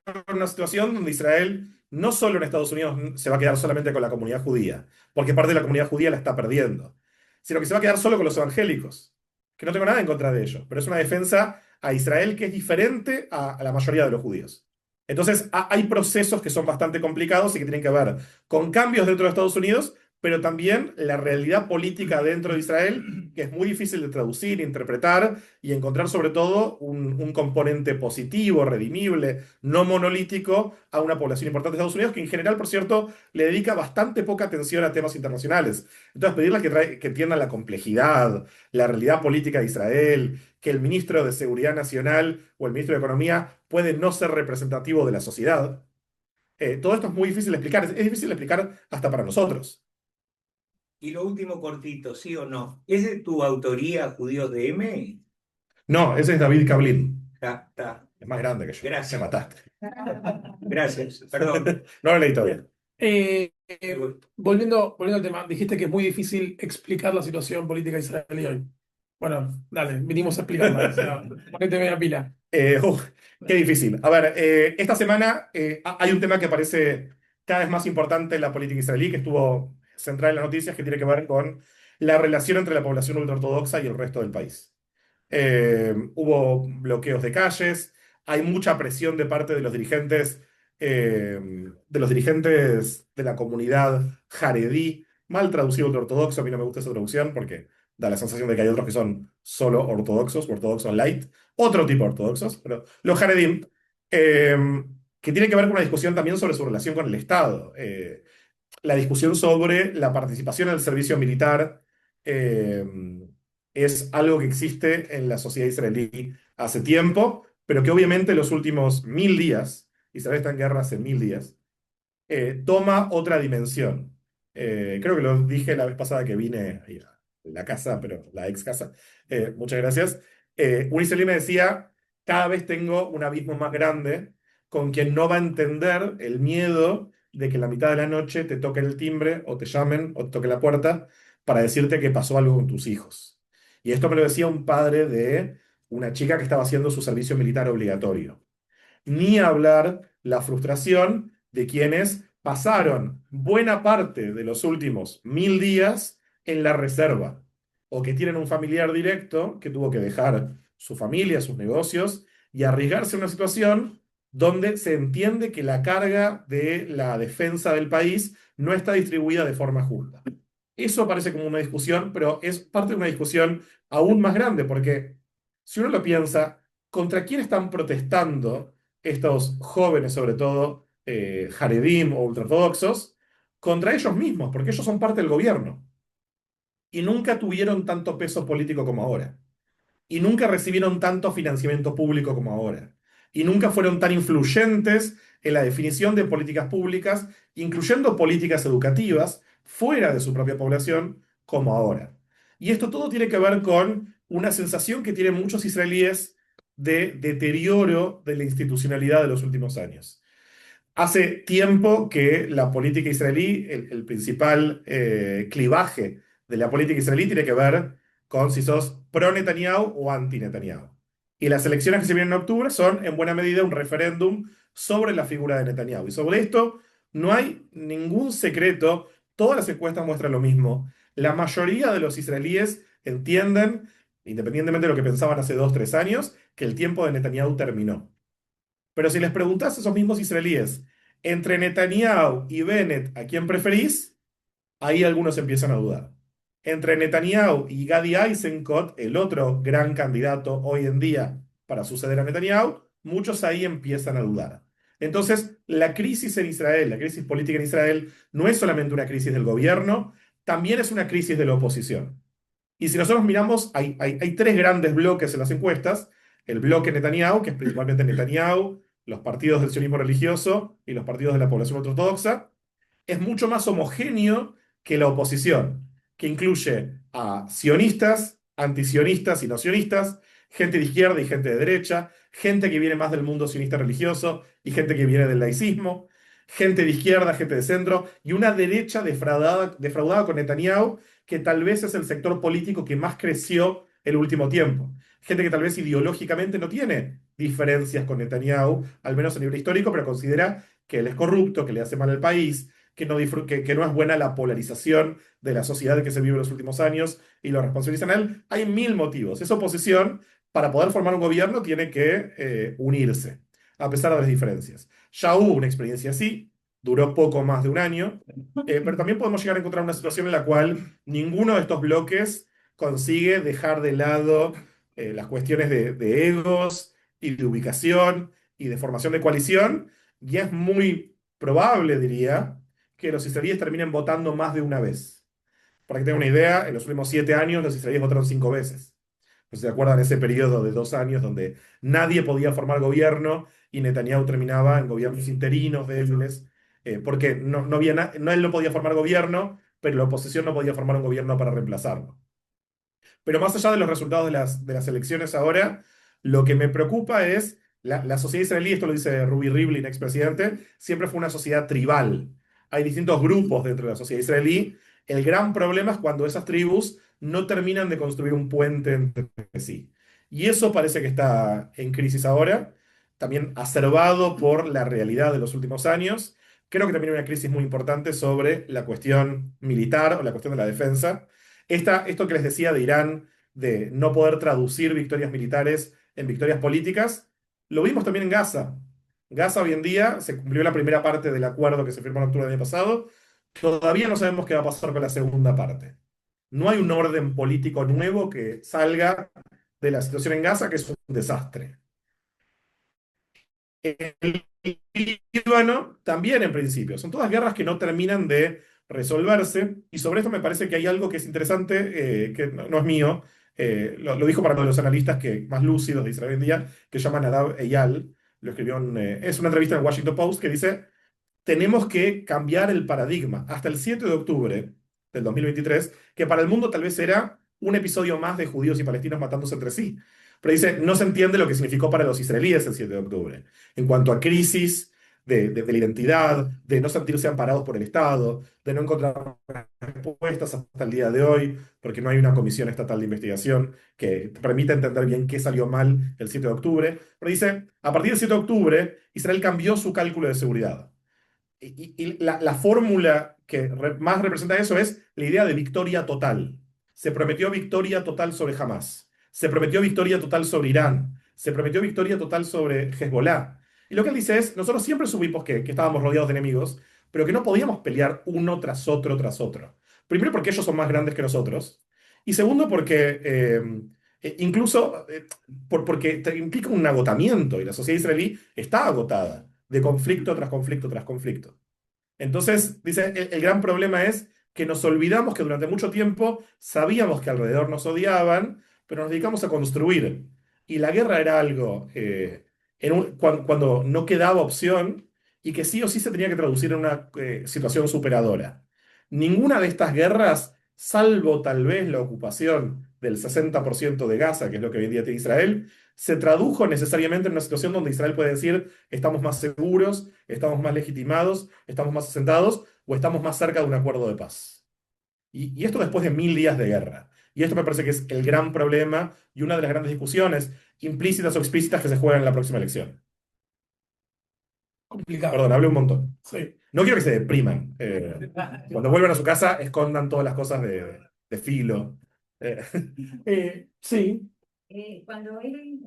a una situación donde Israel, no solo en Estados Unidos, se va a quedar solamente con la comunidad judía, porque parte de la comunidad judía la está perdiendo, sino que se va a quedar solo con los evangélicos, que no tengo nada en contra de ellos, pero es una defensa a Israel que es diferente a la mayoría de los judíos. Entonces, hay procesos que son bastante complicados y que tienen que ver con cambios dentro de Estados Unidos, pero también la realidad política dentro de Israel, que es muy difícil de traducir, interpretar y encontrar sobre todo un componente positivo, redimible, no monolítico a una población importante de Estados Unidos, que en general, por cierto, le dedica bastante poca atención a temas internacionales. Entonces, pedirles que entiendan la complejidad, la realidad política de Israel, que el ministro de Seguridad Nacional o el ministro de Economía puede no ser representativo de la sociedad. Todo esto es muy difícil de explicar, es difícil de explicar hasta para nosotros. Y lo último cortito, ¿sí o no? ¿Es de tu autoría Judíos de M? No, ese es David Kablin, Está. es más grande que yo. Gracias. Me mataste. Gracias, perdón. No lo leí todavía. Volviendo al tema, dijiste que es muy difícil explicar la situación política israelí hoy. Bueno, dale, vinimos a explicarla. O sea, ponete media pila. Qué difícil. A ver, esta semana hay un tema que parece cada vez más importante en la política israelí, que estuvo central en las noticias, que tiene que ver con la relación entre la población ultraortodoxa y el resto del país. Hubo bloqueos de calles, hay mucha presión de parte de los dirigentes de la comunidad jaredí, mal traducido ultraortodoxo, a mí no me gusta esa traducción porque da la sensación de que hay otros que son solo ortodoxos, ortodoxos light, otro tipo de ortodoxos, pero los jaredim, que tiene que ver con una discusión también sobre su relación con el Estado. La discusión sobre la participación en el servicio militar eh, es algo que existe en la sociedad israelí hace tiempo, pero que obviamente en los últimos 1000 días, Israel está en guerra hace 1000 días, toma otra dimensión. Creo que lo dije la vez pasada que vine ahí a la casa, pero la ex casa. Muchas gracias. Un israelí me decía, cada vez tengo un abismo más grande con quien no va a entender el miedo de que en la mitad de la noche te toquen el timbre o te llamen o te toquen la puerta para decirte que pasó algo con tus hijos. Y esto me lo decía un padre de una chica que estaba haciendo su servicio militar obligatorio. Ni hablar la frustración de quienes pasaron buena parte de los últimos 1000 días en la reserva o que tienen un familiar directo que tuvo que dejar su familia, sus negocios y arriesgarse a una situación donde se entiende que la carga de la defensa del país no está distribuida de forma justa. Eso parece como una discusión, pero es parte de una discusión aún más grande, porque si uno lo piensa, ¿contra quién están protestando estos jóvenes, sobre todo Haredim o ultraortodoxos? Contra ellos mismos, porque ellos son parte del gobierno y nunca tuvieron tanto peso político como ahora. y nunca recibieron tanto financiamiento público como ahora. Y nunca fueron tan influyentes en la definición de políticas públicas, incluyendo políticas educativas, fuera de su propia población, como ahora. Y esto todo tiene que ver con una sensación que tienen muchos israelíes de deterioro de la institucionalidad de los últimos años. Hace tiempo que la política israelí, el principal clivaje de la política israelí tiene que ver con si sos pro Netanyahu o anti Netanyahu. Y las elecciones que se vienen en octubre son en buena medida un referéndum sobre la figura de Netanyahu. Y sobre esto no hay ningún secreto, todas las encuestas muestran lo mismo. La mayoría de los israelíes entienden, independientemente de lo que pensaban hace 2, 3 años, que el tiempo de Netanyahu terminó. Pero si les preguntás a esos mismos israelíes, entre Netanyahu y Bennett, ¿a quién preferís? Ahí algunos empiezan a dudar. Entre Netanyahu y Gadi Eisenkot, el otro gran candidato hoy en día para suceder a Netanyahu, muchos ahí empiezan a dudar. Entonces, la crisis en Israel, la crisis política en Israel, no es solamente una crisis del gobierno, también es una crisis de la oposición. Y si nosotros miramos, hay tres grandes bloques en las encuestas. El bloque Netanyahu, que es principalmente Netanyahu, los partidos del sionismo religioso y los partidos de la población ortodoxa, es mucho más homogéneo que la oposición, que incluye a sionistas, antisionistas y no sionistas, gente de izquierda y gente de derecha, gente que viene más del mundo sionista religioso y gente que viene del laicismo, gente de izquierda, gente de centro y una derecha defraudada con Netanyahu, que tal vez es el sector político que más creció el último tiempo. Gente que tal vez ideológicamente no tiene diferencias con Netanyahu, al menos a nivel histórico, pero considera que él es corrupto, que le hace mal al país, que no es buena la polarización de la sociedad que se vive en los últimos años y lo responsabilizan a él. Hay mil motivos. Esa oposición, para poder formar un gobierno, tiene que unirse, a pesar de las diferencias. Ya hubo una experiencia así, duró poco más de un año, pero también podemos llegar a encontrar una situación en la cual ninguno de estos bloques consigue dejar de lado las cuestiones de egos y de ubicación y de formación de coalición, y es muy probable, diría, que los israelíes terminen votando más de una vez. Para que tengan una idea, en los últimos 7 años los israelíes votaron 5 veces. ¿No se acuerdan de ese periodo de 2 años donde nadie podía formar gobierno y Netanyahu terminaba en gobiernos interinos, débiles? Porque no él no podía formar gobierno, pero la oposición no podía formar un gobierno para reemplazarlo. Pero más allá de los resultados de las elecciones ahora, lo que me preocupa es la sociedad israelí, esto lo dice Ruby Rivlin, expresidente, siempre fue una sociedad tribal. Hay distintos grupos dentro de la sociedad israelí. El gran problema es cuando esas tribus no terminan de construir un puente entre sí. Y eso parece que está en crisis ahora, también acerbado por la realidad de los últimos años. Creo que también hay una crisis muy importante sobre la cuestión militar o la cuestión de la defensa. Esto que les decía de Irán, de no poder traducir victorias militares en victorias políticas, lo vimos también en Gaza. Gaza hoy en día se cumplió la primera parte del acuerdo que se firmó en octubre del año pasado. Todavía no sabemos qué va a pasar con la segunda parte. No hay un orden político nuevo que salga de la situación en Gaza, que es un desastre. El Líbano también en principio. Son todas guerras que no terminan de resolverse. Y sobre esto me parece que hay algo que es interesante, que no es mío. Lo dijo para uno de los analistas más lúcidos de Israel hoy en día, que se llama Nadav Eyal. Lo escribió es una entrevista en el Washington Post que dice: tenemos que cambiar el paradigma. Hasta el 7 de octubre del 2023, que para el mundo tal vez era un episodio más de judíos y palestinos matándose entre sí. Pero dice, no se entiende lo que significó para los israelíes el 7 de octubre, en cuanto a crisis de la identidad, de no sentirse amparados por el Estado, de no encontrar respuestas hasta el día de hoy, porque no hay una comisión estatal de investigación que permita entender bien qué salió mal el 7 de octubre. Pero dice, a partir del 7 de octubre, Israel cambió su cálculo de seguridad. Y la fórmula que más representa eso es la idea de victoria total. Se prometió victoria total sobre Hamas. Se prometió victoria total sobre Irán. Se prometió victoria total sobre Hezbollah. Y lo que él dice es, nosotros siempre supimos que estábamos rodeados de enemigos, pero que no podíamos pelear uno tras otro tras otro. Primero porque ellos son más grandes que nosotros. Y segundo porque incluso porque implica un agotamiento y la sociedad israelí está agotada de conflicto tras conflicto tras conflicto. Entonces, dice, el gran problema es que nos olvidamos que durante mucho tiempo sabíamos que alrededor nos odiaban, pero nos dedicamos a construir. Y la guerra era algo cuando no quedaba opción y que sí o sí se tenía que traducir en una situación superadora. Ninguna de estas guerras, salvo tal vez la ocupación del 60% de Gaza, que es lo que hoy en día tiene Israel, se tradujo necesariamente en una situación donde Israel puede decir estamos más seguros, estamos más legitimados, estamos más asentados o estamos más cerca de un acuerdo de paz. Y esto después de 1000 días de guerra. Y esto me parece que es el gran problema y una de las grandes discusiones implícitas o explícitas que se juegan en la próxima elección. Complicado. Perdón, hablé un montón. Sí. No quiero que se depriman. Cuando vuelvan a su casa, escondan todas las cosas de filo. Eh, Sí, Cuando él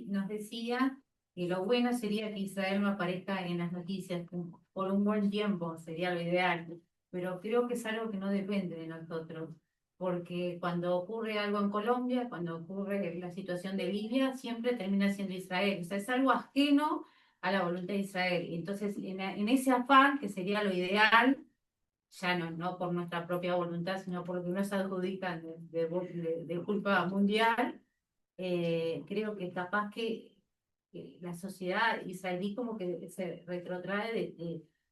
nos decía que lo bueno sería que Israel no aparezca en las noticias por un buen tiempo, sería lo ideal, pero creo que es algo que no depende de nosotros, porque cuando ocurre algo en Colombia, cuando ocurre la situación de Libia, siempre termina siendo Israel, o sea, es algo ajeno a la voluntad de Israel. Entonces, en ese afán, que sería lo ideal, ya no por nuestra propia voluntad, sino por lo que nos adjudican de culpa mundial, creo que capaz que la sociedad israelí como que se retrotrae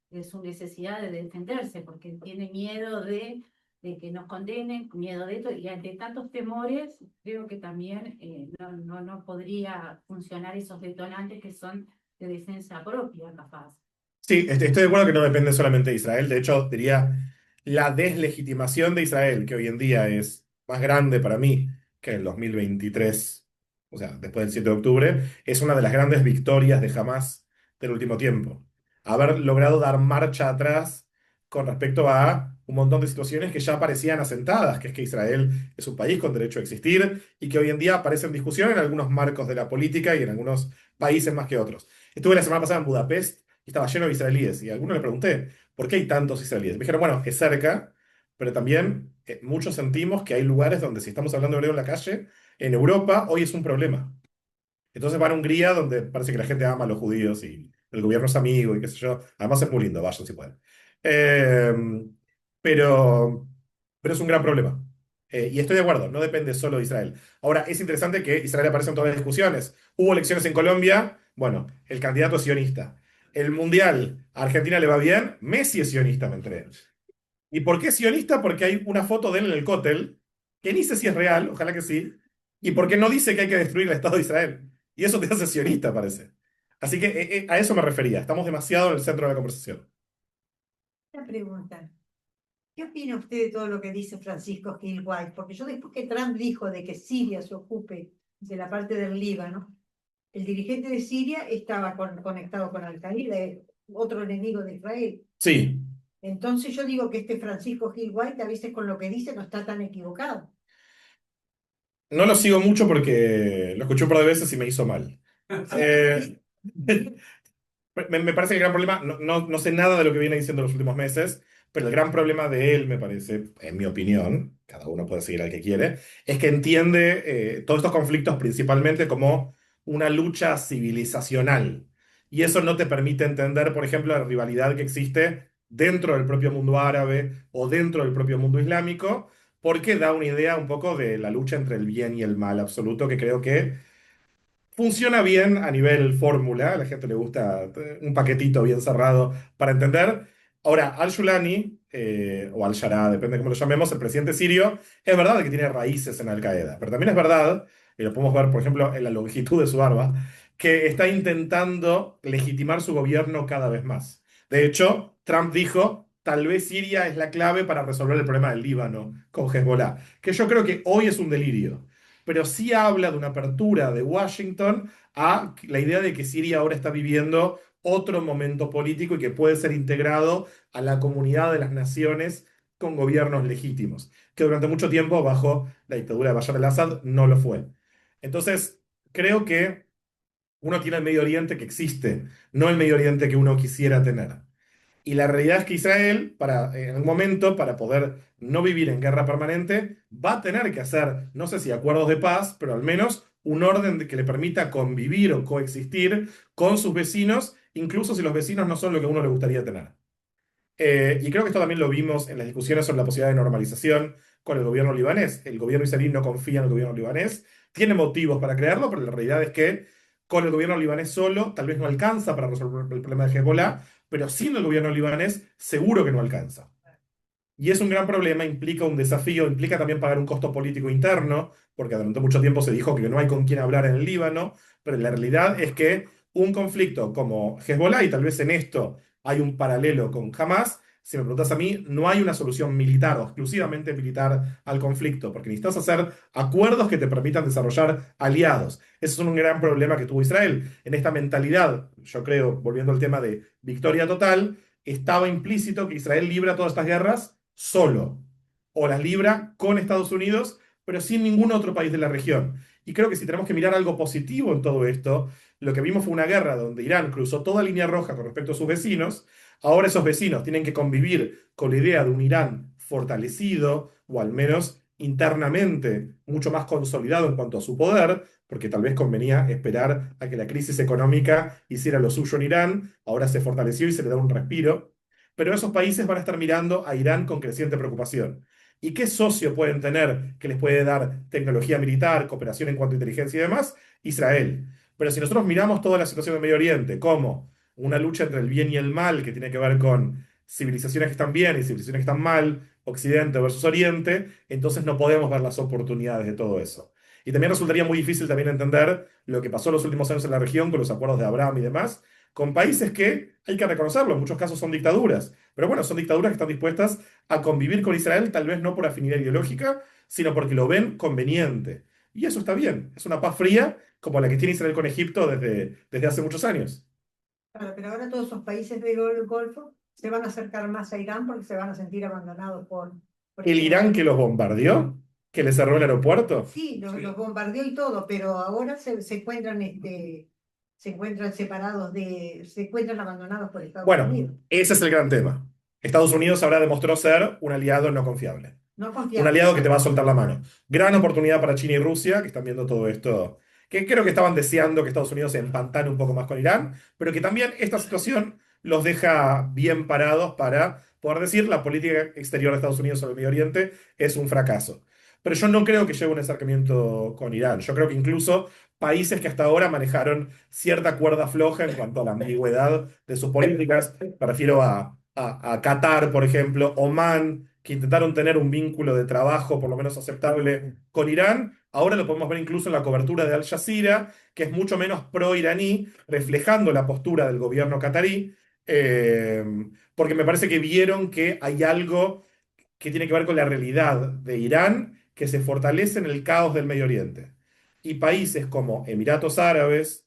de su necesidad de defenderse, porque tiene miedo de que nos condenen, miedo de esto, y ante tantos temores, creo que también no podría funcionar esos detonantes que son de defensa propia, capaz. Sí, estoy de acuerdo que no depende solamente de Israel. De hecho, diría la deslegitimación de Israel, que hoy en día es más grande para mí que el 2023, o sea, después del 7 de octubre, es una de las grandes victorias de Hamás del último tiempo. Haber logrado dar marcha atrás con respecto a un montón de situaciones que ya parecían asentadas, que es que Israel es un país con derecho a existir y que hoy en día aparece en discusión en algunos marcos de la política y en algunos países más que otros. Estuve la semana pasada en Budapest y estaba lleno de israelíes. Y a algunos le pregunté, ¿por qué hay tantos israelíes? Me dijeron, bueno, es cerca, pero también muchos sentimos que hay lugares donde si estamos hablando hebreo en la calle, en Europa, hoy es un problema. Entonces van a Hungría, donde parece que la gente ama a los judíos y el gobierno es amigo y qué sé yo. Además es muy lindo, vayan si pueden. Eh, pero, pero es un gran problema. Y estoy de acuerdo, no depende solo de Israel. Ahora, es interesante que Israel aparece en todas las discusiones. Hubo elecciones en Colombia, bueno, el candidato es sionista. El Mundial, a Argentina le va bien, Messi es sionista, me enteré. ¿Y por qué es sionista? Porque hay una foto de él en el cótel, que ni sé si es real, ojalá que sí, y porque no dice que hay que destruir el Estado de Israel. Y eso te hace sionista, parece. Así que a eso me refería, estamos demasiado en el centro de la conversación. Una pregunta. ¿Qué opina usted de todo lo que dice Francisco Gil White? Porque yo después que Trump dijo de que Siria se ocupe de la parte del Líbano, el dirigente de Siria estaba conectado con Al-Qaeda, otro enemigo de Israel. Sí, Entonces yo digo que este Francisco Gil White a veces con lo que dice no está tan equivocado. no lo sigo mucho porque lo escuché un par de veces y me hizo mal. Eh, me parece que el gran problema, no sé nada de lo que viene diciendo en los últimos meses, pero el gran problema de él, me parece, en mi opinión, cada uno puede seguir al que quiere, es que entiende todos estos conflictos principalmente como una lucha civilizacional. Y eso no te permite entender, por ejemplo, la rivalidad que existe dentro del propio mundo árabe o dentro del propio mundo islámico, porque da una idea un poco de la lucha entre el bien y el mal absoluto, que creo que funciona bien a nivel fórmula, a la gente le gusta un paquetito bien cerrado para entender. Ahora, Al-Shulani, o Al-Shara, depende de cómo lo llamemos, el presidente sirio, es verdad que tiene raíces en Al-Qaeda, pero también es verdad, y lo podemos ver, por ejemplo, en la longitud de su barba, que está intentando legitimar su gobierno cada vez más. De hecho, Trump dijo, tal vez Siria es la clave para resolver el problema del Líbano con Hezbollah, que yo creo que hoy es un delirio, pero sí habla de una apertura de Washington a la idea de que Siria ahora está viviendo otro momento político y que puede ser integrado a la comunidad de las naciones con gobiernos legítimos, que durante mucho tiempo, bajo la dictadura de Bashar al-Assad, no lo fue. Entonces, creo que uno tiene el Medio Oriente que existe, no el Medio Oriente que uno quisiera tener. Y la realidad es que Israel, en un momento, para poder no vivir en guerra permanente, va a tener que hacer, no sé si acuerdos de paz, pero al menos un orden que le permita convivir o coexistir con sus vecinos, incluso si los vecinos no son lo que a uno le gustaría tener. Y creo que esto también lo vimos en las discusiones sobre la posibilidad de normalización con el gobierno libanés. El gobierno israelí no confía en el gobierno libanés, tiene motivos para creerlo, pero la realidad es que con el gobierno libanés solo tal vez no alcanza para resolver el problema de Hezbollah, pero sin el gobierno libanés seguro que no alcanza. Y es un gran problema, implica un desafío, implica también pagar un costo político interno, porque durante mucho tiempo se dijo que no hay con quién hablar en el Líbano, pero la realidad es que un conflicto como Hezbollah, y tal vez en esto hay un paralelo con Hamas, si me preguntas a mí, no hay una solución militar o exclusivamente militar al conflicto, porque necesitas hacer acuerdos que te permitan desarrollar aliados. Ese es un gran problema que tuvo Israel. En esta mentalidad, yo creo, volviendo al tema de victoria total, estaba implícito que Israel libra todas estas guerras solo, o las libra con Estados Unidos, pero sin ningún otro país de la región. Y creo que si tenemos que mirar algo positivo en todo esto, lo que vimos fue una guerra donde Irán cruzó toda línea roja con respecto a sus vecinos. Ahora esos vecinos tienen que convivir con la idea de un Irán fortalecido, o al menos internamente mucho más consolidado en cuanto a su poder, porque tal vez convenía esperar a que la crisis económica hiciera lo suyo en Irán. Ahora se fortaleció y se le da un respiro, pero esos países van a estar mirando a Irán con creciente preocupación. ¿Y qué socio pueden tener que les puede dar tecnología militar, cooperación en cuanto a inteligencia y demás? Israel. Pero si nosotros miramos toda la situación del Medio Oriente como una lucha entre el bien y el mal, que tiene que ver con civilizaciones que están bien y civilizaciones que están mal, Occidente versus Oriente, entonces no podemos ver las oportunidades de todo eso. Y también resultaría muy difícil también entender lo que pasó en los últimos años en la región con los acuerdos de Abraham y demás, con países que, hay que reconocerlo, en muchos casos son dictaduras. Pero bueno, son dictaduras que están dispuestas a convivir con Israel, tal vez no por afinidad ideológica, sino porque lo ven conveniente. Y eso está bien, es una paz fría como la que tiene Israel con Egipto desde hace muchos años. Claro, pero ahora todos esos países del Golfo se van a acercar más a Irán porque se van a sentir abandonados por El Irán que los bombardeó, que les cerró el aeropuerto. Sí, Sí. los bombardeó y todo, pero ahora se encuentran, se encuentran separados se encuentran abandonados por Estados Bueno, Unidos. ese es el gran tema. Estados Unidos ahora demostró ser un aliado no confiable. No Un confiamos. aliado que te va a soltar la mano. Gran oportunidad para China y Rusia, que están viendo todo esto, que creo que estaban deseando que Estados Unidos se empantane un poco más con Irán, pero que también esta situación los deja bien parados para poder decir la política exterior de Estados Unidos sobre el Medio Oriente es un fracaso. Pero yo no creo que llegue a un acercamiento con Irán. Yo creo que incluso países que hasta ahora manejaron cierta cuerda floja en cuanto a la ambigüedad de sus políticas, me refiero a Qatar, por ejemplo, Omán, que intentaron tener un vínculo de trabajo por lo menos aceptable con Irán. Ahora lo podemos ver incluso en la cobertura de Al Jazeera, que es mucho menos pro-iraní, reflejando la postura del gobierno catarí, eh, porque me parece que vieron que hay algo que tiene que ver con la realidad de Irán, que se fortalece en el caos del Medio Oriente. Y países como Emiratos Árabes,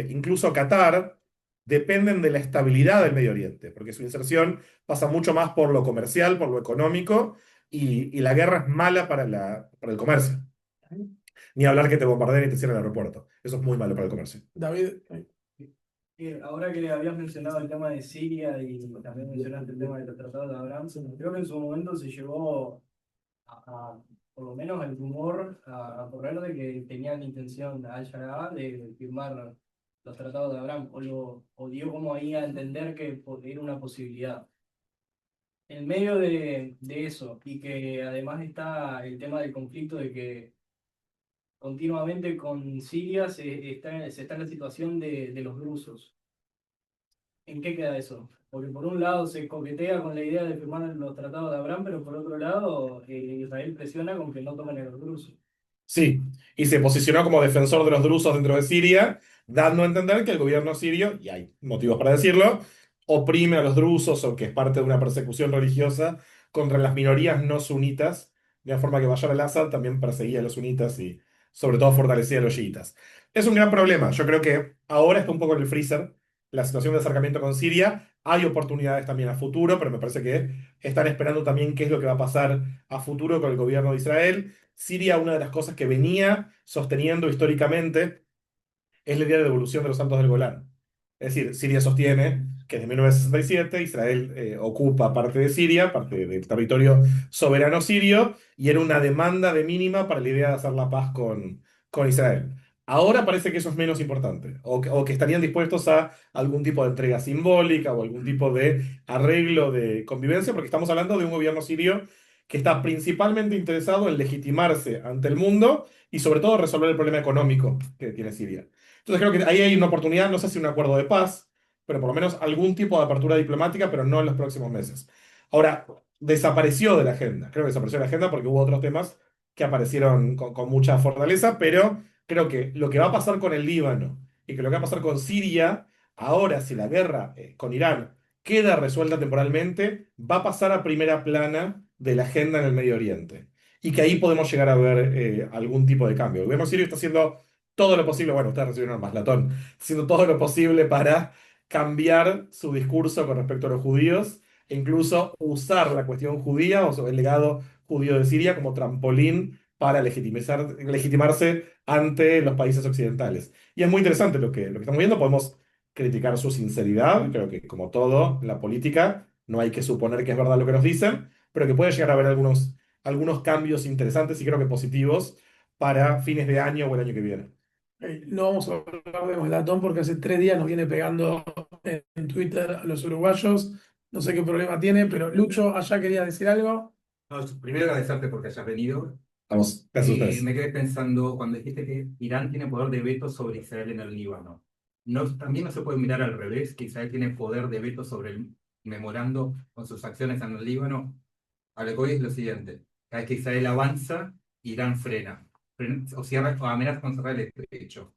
incluso Qatar, dependen de la estabilidad del Medio Oriente, porque su inserción pasa mucho más por lo comercial, por lo económico, y la guerra es mala para el comercio. Ni hablar que te bombardeen y te cierren el aeropuerto. Eso es muy malo para el comercio. David, Ahora que habías mencionado el tema de Siria y también mencionaste el tema de los tratados de Abraham, creo que en su momento se llegó por lo menos el rumor a correr de que tenían intención Al-Shabaab de firmar los tratados de Abraham, o dio como ahí a entender que era una posibilidad. En medio de eso, y que además está el tema del conflicto de que continuamente con Siria se está en la situación de los drusos. ¿En qué queda eso? Porque por un lado se coquetea con la idea de firmar los tratados de Abraham, pero por otro lado Israel presiona con que no tomen a los drusos. Sí, y se posicionó como defensor de los drusos dentro de Siria, dando a entender que el gobierno sirio, y hay motivos para decirlo, oprime a los drusos o que es parte de una persecución religiosa contra las minorías no sunitas, de la forma que Bashar al-Assad también perseguía a los sunitas y sobre todo fortalecía a los chiitas. Es un gran problema. Yo creo que ahora está un poco en el freezer la situación de acercamiento con Siria. Hay oportunidades también a futuro, pero me parece que están esperando también qué es lo que va a pasar a futuro con el gobierno de Israel. Siria, una de las cosas que venía sosteniendo históricamente es la idea de devolución de los Santos del Golán. Es decir, Siria sostiene que desde 1967 Israel ocupa parte de Siria, parte del territorio soberano sirio, y era una demanda de mínima para la idea de hacer la paz con Israel. Ahora parece que eso es menos importante, o que estarían dispuestos a algún tipo de entrega simbólica o algún tipo de arreglo de convivencia, porque estamos hablando de un gobierno sirio que está principalmente interesado en legitimarse ante el mundo y sobre todo resolver el problema económico que tiene Siria. Entonces creo que ahí hay una oportunidad, no sé si un acuerdo de paz, pero por lo menos algún tipo de apertura diplomática, pero no en los próximos meses. Ahora, desapareció de la agenda. Creo que desapareció de la agenda porque hubo otros temas que aparecieron con mucha fortaleza, pero creo que lo que va a pasar con el Líbano y que lo que va a pasar con Siria, ahora si la guerra con Irán queda resuelta temporalmente, va a pasar a primera plana de la agenda en el Medio Oriente. Y que ahí podemos llegar a ver algún tipo de cambio. El gobierno sirio está haciendo todo lo posible, bueno, ustedes recibieron más latón, haciendo todo lo posible para cambiar su discurso con respecto a los judíos e incluso usar la cuestión judía o el legado judío de Siria como trampolín para legitimarse ante los países occidentales. Y es muy interesante lo que estamos viendo. Podemos criticar su sinceridad. Creo que, como todo en la política, no hay que suponer que es verdad lo que nos dicen, pero que puede llegar a haber algunos cambios interesantes y creo que positivos para fines de año o el año que viene. No vamos a hablar de Maslatón porque hace 3 días nos viene pegando en Twitter a los uruguayos. No sé qué problema tiene, pero Lucho, allá quería decir algo. No, primero agradecerte porque hayas venido. Vamos, gracias a ustedes. Me quedé pensando cuando dijiste que Irán tiene poder de veto sobre Israel en el Líbano. No, también no se puede mirar al revés, que Israel tiene poder de veto sobre el memorando con sus acciones en el Líbano. A lo que voy es lo siguiente: cada vez que Israel avanza, Irán frena. O cierra o amenaza con cerrar el estrecho.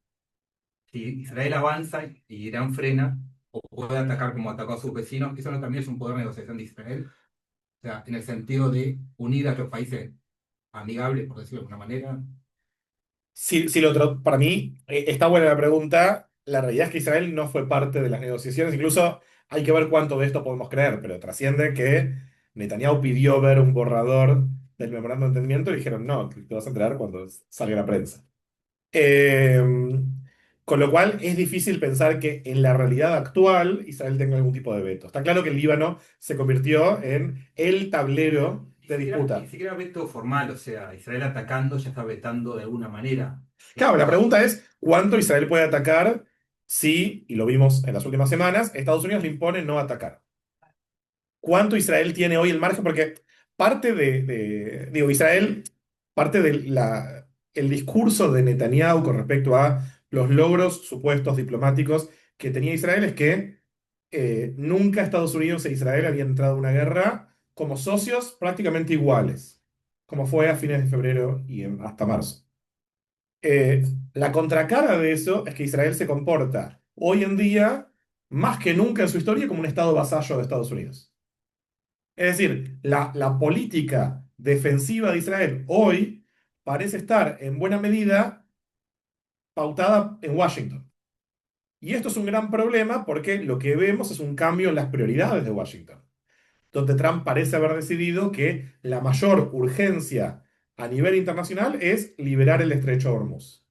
Si Israel avanza y Irán frena, o puede atacar como atacó a sus vecinos, eso no también es un poder de negociación de Israel. O sea, en el sentido de unir a los países amigables, por decirlo de alguna manera. Si para mí está buena la pregunta. La realidad es que Israel no fue parte de las negociaciones. Incluso hay que ver cuánto de esto podemos creer, pero trasciende que Netanyahu pidió ver un borrador del memorándum de entendimiento y dijeron, no, te vas a enterar cuando salga la prensa. Eh, con lo cual es difícil pensar que en la realidad actual Israel tenga algún tipo de veto. Está claro que el Líbano se convirtió en el tablero de disputa. Ni siquiera veto formal, o sea, Israel atacando ya está vetando de alguna manera. Claro, la pregunta es, ¿cuánto Israel puede atacar si, y lo vimos en las últimas semanas, Estados Unidos le impone no atacar? ¿Cuánto Israel tiene hoy el margen? Porque parte digo, Israel, parte el discurso de Netanyahu con respecto a los logros supuestos diplomáticos que tenía Israel es que nunca Estados Unidos e Israel habían entrado a una guerra como socios prácticamente iguales, como fue a fines de febrero y hasta marzo. Eh, la contracara de eso es que Israel se comporta hoy en día, más que nunca en su historia, como un estado vasallo de Estados Unidos. Es decir, la política defensiva de Israel hoy parece estar en buena medida pautada en Washington. Y esto es un gran problema porque lo que vemos es un cambio en las prioridades de Washington, donde Trump parece haber decidido que la mayor urgencia a nivel internacional es liberar el estrecho de Hormuz.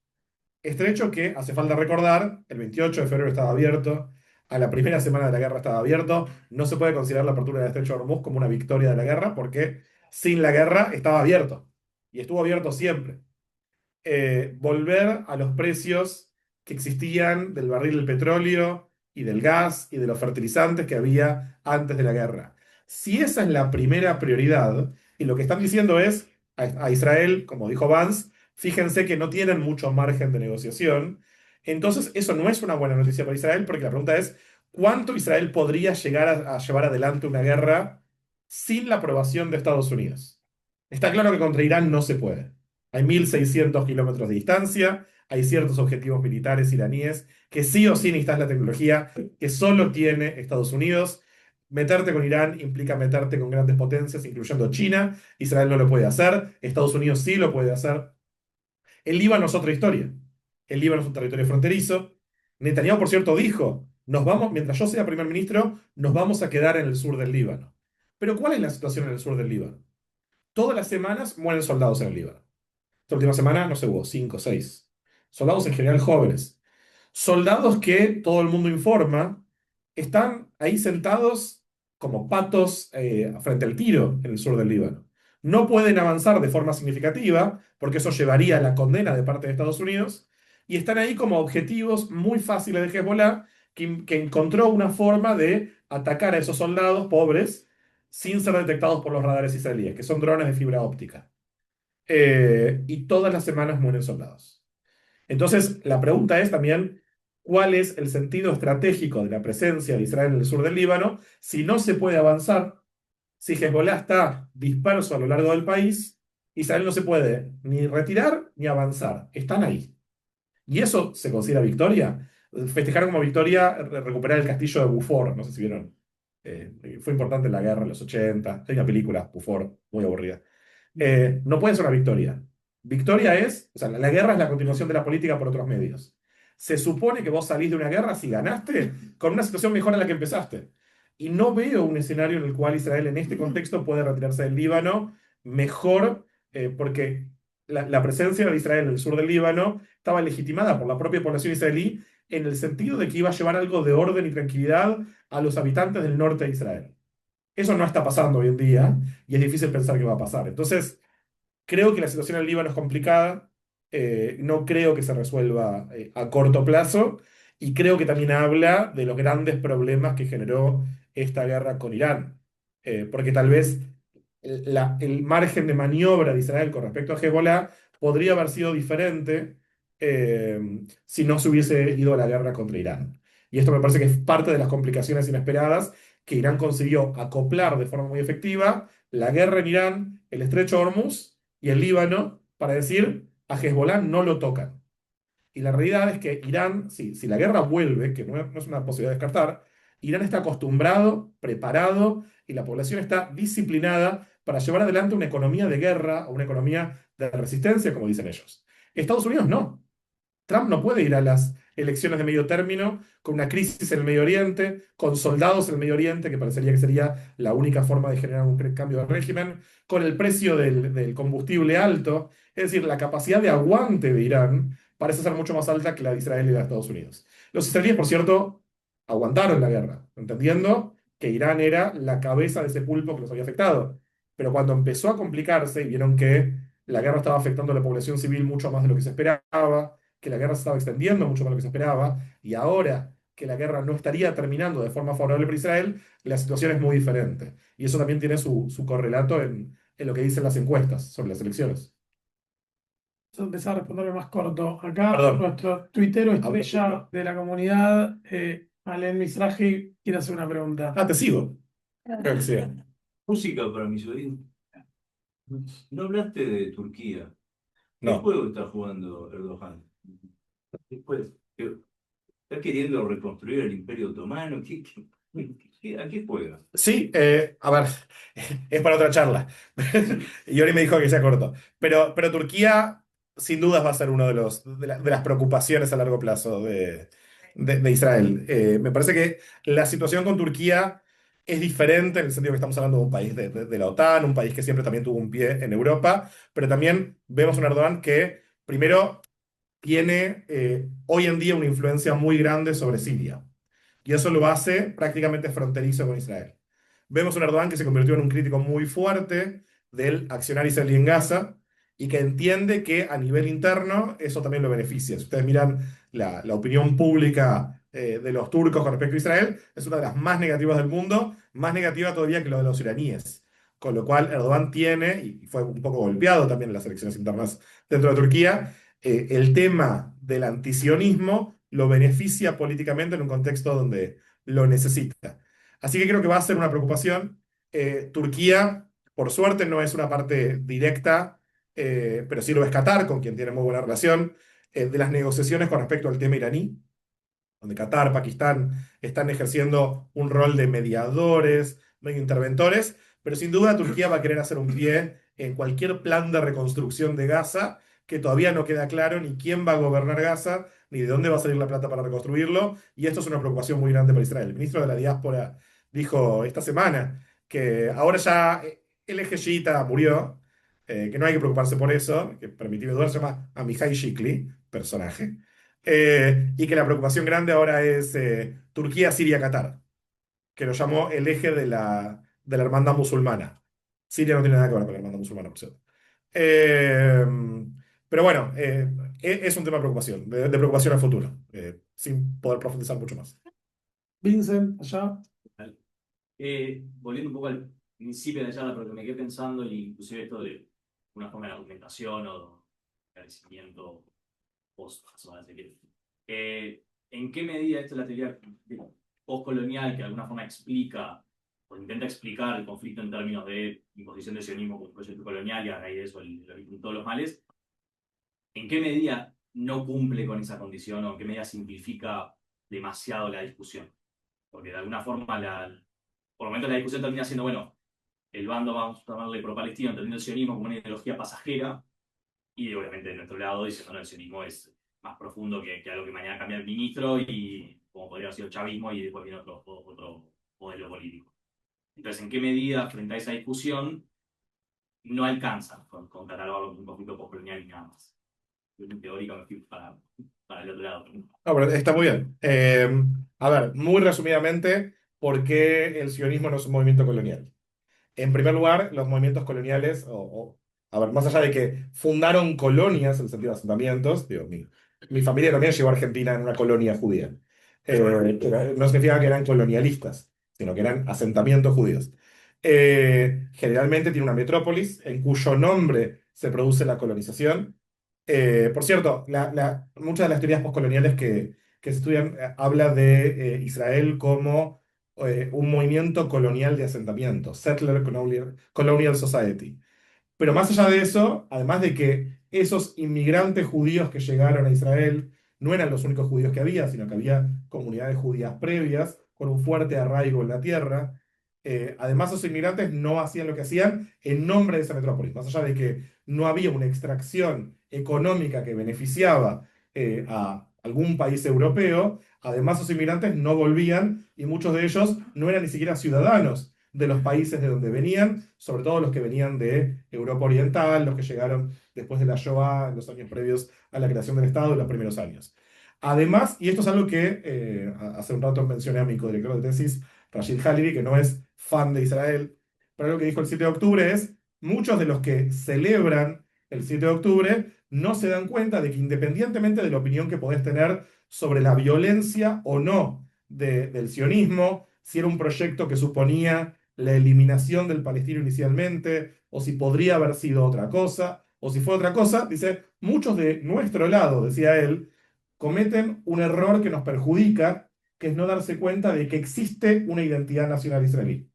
Estrecho que, hace falta recordar, el 28 de febrero estaba abierto, a la primera semana de la guerra estaba abierto. No se puede considerar la apertura del estrecho de Hormuz como una victoria de la guerra, porque sin la guerra estaba abierto. Y estuvo abierto siempre. Volver a los precios que existían del barril del petróleo y del gas y de los fertilizantes que había antes de la guerra. Si esa es la primera prioridad, y lo que están diciendo es a Israel, como dijo Vance, fíjense que no tienen mucho margen de negociación. Entonces, eso no es una buena noticia para Israel, porque la pregunta es, ¿cuánto Israel podría llegar a llevar adelante una guerra sin la aprobación de Estados Unidos? Está claro que contra Irán no se puede. Hay 1.600 kilómetros de distancia, hay ciertos objetivos militares iraníes que sí o sí necesitas la tecnología que solo tiene Estados Unidos. Meterte con Irán implica meterte con grandes potencias, incluyendo China. Israel no lo puede hacer, Estados Unidos sí lo puede hacer. El Líbano es otra historia. El Líbano es un territorio fronterizo. Netanyahu, por cierto, dijo, mientras yo sea primer ministro, nos vamos a quedar en el sur del Líbano. Pero ¿cuál es la situación en el sur del Líbano? Todas las semanas mueren soldados en el Líbano. Esta última semana, no sé, hubo 5 o 6. Soldados en general jóvenes. Soldados que todo el mundo informa están ahí sentados como patos frente al tiro en el sur del Líbano. No pueden avanzar de forma significativa porque eso llevaría a la condena de parte de Estados Unidos y están ahí como objetivos muy fáciles de Hezbollah que encontró una forma de atacar a esos soldados pobres sin ser detectados por los radares israelíes, que son drones de fibra óptica. Y todas las semanas mueren soldados. Entonces, la pregunta es también, ¿cuál es el sentido estratégico de la presencia de Israel en el sur del Líbano si no se puede avanzar? Si Hezbollah está disperso a lo largo del país, Israel no se puede ni retirar ni avanzar. Están ahí. ¿Y eso se considera victoria? Festejaron como victoria recuperar el castillo de Beaufort, no sé si vieron. Fue importante en la guerra en los 80. Hay una película, Beaufort, muy aburrida. No puede ser una victoria. Victoria es, o sea, la guerra es la continuación de la política por otros medios. Se supone que vos salís de una guerra si ganaste con una situación mejor a la que empezaste. Y no veo un escenario en el cual Israel en este contexto puede retirarse del Líbano mejor, porque la presencia de Israel en el sur del Líbano estaba legitimada por la propia población israelí en el sentido de que iba a llevar algo de orden y tranquilidad a los habitantes del norte de Israel. Eso no está pasando hoy en día y es difícil pensar que va a pasar. Entonces, creo que la situación en el Líbano es complicada, no creo que se resuelva a corto plazo y creo que también habla de los grandes problemas que generó esta guerra con Irán. Porque tal vez el margen de maniobra de Israel con respecto a Hezbollah podría haber sido diferente si no se hubiese ido a la guerra contra Irán. Y esto me parece que es parte de las complicaciones inesperadas que Irán consiguió acoplar de forma muy efectiva la guerra en Irán, el estrecho de Hormuz y el Líbano para decir a Hezbollah no lo tocan. Y la realidad es que Irán, si la guerra vuelve, que no es una posibilidad de descartar, Irán está acostumbrado, preparado y la población está disciplinada para llevar adelante una economía de guerra o una economía de resistencia, como dicen ellos. Estados Unidos no. Trump no puede ir a las elecciones de medio término con una crisis en el Medio Oriente, con soldados en el Medio Oriente, que parecería que sería la única forma de generar un cambio de régimen, con el precio del combustible alto. Es decir, la capacidad de aguante de Irán parece ser mucho más alta que la de Israel y la de Estados Unidos. Los israelíes, por cierto, aguantaron la guerra, entendiendo que Irán era la cabeza de ese pulpo que los había afectado. Pero cuando empezó a complicarse y vieron que la guerra estaba afectando a la población civil mucho más de lo que se esperaba, que la guerra se estaba extendiendo mucho más de lo que se esperaba, y ahora que la guerra no estaría terminando de forma favorable para Israel, la situación es muy diferente. Y eso también tiene su correlato en lo que dicen las encuestas sobre las elecciones. Vamos a empezar a responderme más corto. Acá Perdón. nuestro tuitero estrella de la comunidad, Alen Mizrahi, quiere hacer una pregunta. Ah, te sigo. Creo que sí. Música para mi sobrino. No hablaste de Turquía. ¿Qué No. juego está jugando Erdogan? Después, ¿está queriendo reconstruir el Imperio Otomano? ¿A qué juega? Sí, a ver, es para otra charla. Y Yori me dijo que sea corto. Pero Turquía, sin dudas, va a ser una de las preocupaciones a largo plazo de Israel. Me parece que la situación con Turquía es diferente en el sentido que estamos hablando de un país de la OTAN, un país que siempre también tuvo un pie en Europa, pero también vemos un Erdogan que, primero, tiene hoy en día una influencia muy grande sobre Siria. Y eso lo hace prácticamente fronterizo con Israel. Vemos un Erdogan que se convirtió en un crítico muy fuerte del accionar israelí en Gaza y que entiende que a nivel interno eso también lo beneficia. Si ustedes miran la opinión pública de los turcos con respecto a Israel, es una de las más negativas del mundo, más negativa todavía que lo de los iraníes. Con lo cual Erdogan tiene, y fue un poco golpeado también en las elecciones internas dentro de Turquía, el tema del antisionismo lo beneficia políticamente en un contexto donde lo necesita. Así que creo que va a ser una preocupación. Turquía, por suerte, no es una parte directa, pero sí lo es Qatar, con quien tiene muy buena relación, de las negociaciones con respecto al tema iraní, donde Qatar, Pakistán están ejerciendo un rol de mediadores, medio interventores, pero sin duda Turquía va a querer hacer un pie en cualquier plan de reconstrucción de Gaza, que todavía no queda claro ni quién va a gobernar Gaza, ni de dónde va a salir la plata para reconstruirlo, y esto es una preocupación muy grande para Israel. El ministro de la Diáspora dijo esta semana que ahora ya el eje chiita murió, que no hay que preocuparse por eso, que permitime dudar, se llama Amihai Shikli, personaje, y que la preocupación grande ahora es Turquía, Siria, Qatar, que lo llamó el eje de la hermandad musulmana. Siria no tiene nada que ver con la hermandad musulmana, por cierto. Eh, pero bueno, es un tema de preocupación, de preocupación al futuro, sin poder profundizar mucho más. Vincent, allá. Volviendo un poco principio de la charla, pero que me quedé pensando, y inclusive esto de una forma de argumentación o agradecimiento post, si quiere. ¿En qué medida esta es la teoría postcolonial que de alguna forma explica o intenta explicar el conflicto en términos de imposición de sionismo como proyecto colonial y a raíz de eso todos los males? ¿En qué medida no cumple con esa condición o en qué medida simplifica demasiado la discusión? Porque de alguna forma, por el momento la discusión termina siendo, bueno, el bando, vamos a llamarle pro-palestino, entendiendo el sionismo como una ideología pasajera, y obviamente de nuestro lado dicen, bueno, el sionismo es más profundo que algo que mañana cambia el ministro y como podría haber sido el chavismo y después viene otro modelo político. Entonces, ¿en qué medida frente a esa discusión no alcanza con catalogarlo como un conflicto postcolonial y nada más? Yo en teórica me fui para el otro lado. No, pero está muy bien. A ver, muy resumidamente, ¿por qué el sionismo no es un movimiento colonial? En primer lugar, los movimientos coloniales, a ver, más allá de que fundaron colonias, en el sentido de asentamientos, digo, mi familia también llegó a Argentina en una colonia judía. No significa que eran colonialistas, sino que eran asentamientos judíos. Generalmente tiene una metrópolis en cuyo nombre se produce la colonización. Por cierto, muchas de las teorías postcoloniales que se estudian habla de Israel como un movimiento colonial de asentamiento, Settler Colonial Society. Pero más allá de eso, además de que esos inmigrantes judíos que llegaron a Israel no eran los únicos judíos que había, sino que había comunidades judías previas con un fuerte arraigo en la tierra. Además, esos inmigrantes no hacían lo que hacían en nombre de esa metrópolis. Más allá de que no había una extracción económica que beneficiaba a algún país europeo, además esos inmigrantes no volvían y muchos de ellos no eran ni siquiera ciudadanos de los países de donde venían, sobre todo los que venían de Europa Oriental, los que llegaron después de la Shoah, en los años previos a la creación del Estado, en los primeros años. Además, y esto es algo que hace un rato mencioné a mi codirector de tesis, Rashid Halibi, que no es fan de Israel, pero algo que dijo el 7 de octubre es, muchos de los que celebran el 7 de octubre no se dan cuenta de que independientemente de la opinión que podés tener sobre la violencia o no del sionismo, si era un proyecto que suponía la eliminación del palestino inicialmente, o si podría haber sido otra cosa, o si fue otra cosa, dice, muchos de nuestro lado, decía él, cometen un error que nos perjudica, que es no darse cuenta de que existe una identidad nacional israelí.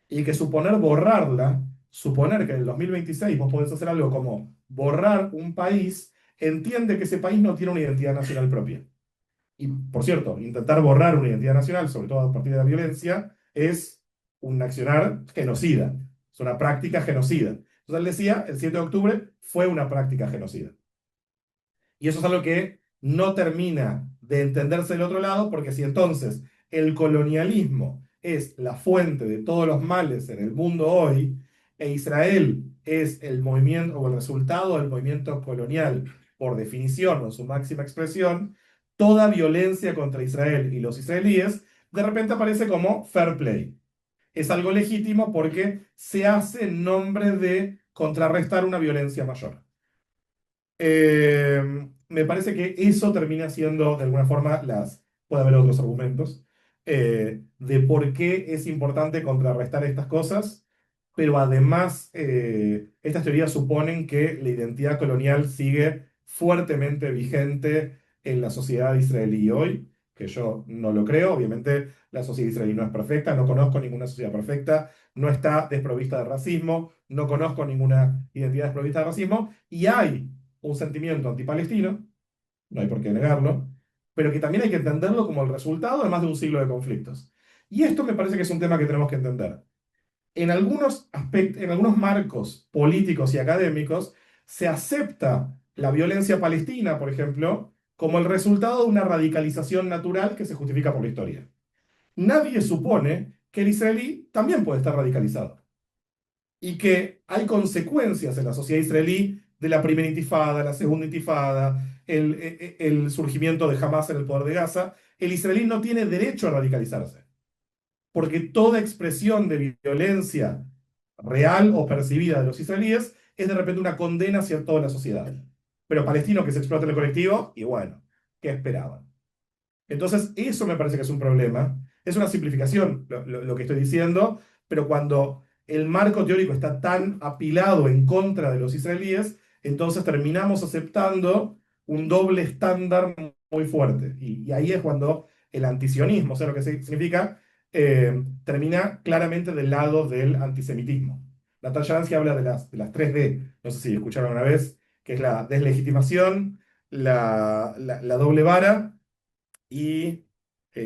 Y que suponer borrarla, suponer que en el 2026 vos podés hacer algo como borrar un país, entiende que ese país no tiene una identidad nacional propia. Y, por cierto, intentar borrar una identidad nacional, sobre todo a partir de la violencia, es un accionar genocida, es una práctica genocida. Entonces él decía, el 7 de octubre fue una práctica genocida. Y eso es algo que no termina de entenderse del otro lado, porque si entonces el colonialismo es la fuente de todos los males en el mundo hoy, e Israel es el movimiento o el resultado del movimiento colonial, por definición o en su máxima expresión, toda violencia contra Israel y los israelíes de repente aparece como fair play. Es algo legítimo porque se hace en nombre de contrarrestar una violencia mayor. Me parece que eso termina siendo, de alguna forma, puede haber otros argumentos, de por qué es importante contrarrestar estas cosas, pero además estas teorías suponen que la identidad colonial sigue fuertemente vigente en la sociedad israelí hoy, que yo no lo creo. Obviamente la sociedad israelí no es perfecta, no conozco ninguna sociedad perfecta, no está desprovista de racismo, no conozco ninguna identidad desprovista de racismo, y hay un sentimiento antipalestino, no hay por qué negarlo, pero que también hay que entenderlo como el resultado de más de un siglo de conflictos. Y esto me parece que es un tema que tenemos que entender. En algunos aspectos, en algunos marcos políticos y académicos, se acepta la violencia palestina, por ejemplo, como el resultado de una radicalización natural que se justifica por la historia. Nadie supone que el israelí también puede estar radicalizado y que hay consecuencias en la sociedad israelí de la primera intifada, la segunda intifada, el surgimiento de Hamas en el poder de Gaza. El israelí no tiene derecho a radicalizarse, porque toda expresión de violencia real o percibida de los israelíes es de repente una condena hacia toda la sociedad. Pero palestinos que se explotan el colectivo, y bueno, ¿qué esperaban? Entonces, eso me parece que es un problema. Es una simplificación lo que estoy diciendo, pero cuando el marco teórico está tan apilado en contra de los israelíes, entonces terminamos aceptando un doble estándar muy fuerte. Y ahí es cuando el antisionismo, o sea, lo que significa, termina claramente del lado del antisemitismo. Natalia Sharansky habla de las 3D, no sé si escucharon una vez, que es la deslegitimación, la doble vara y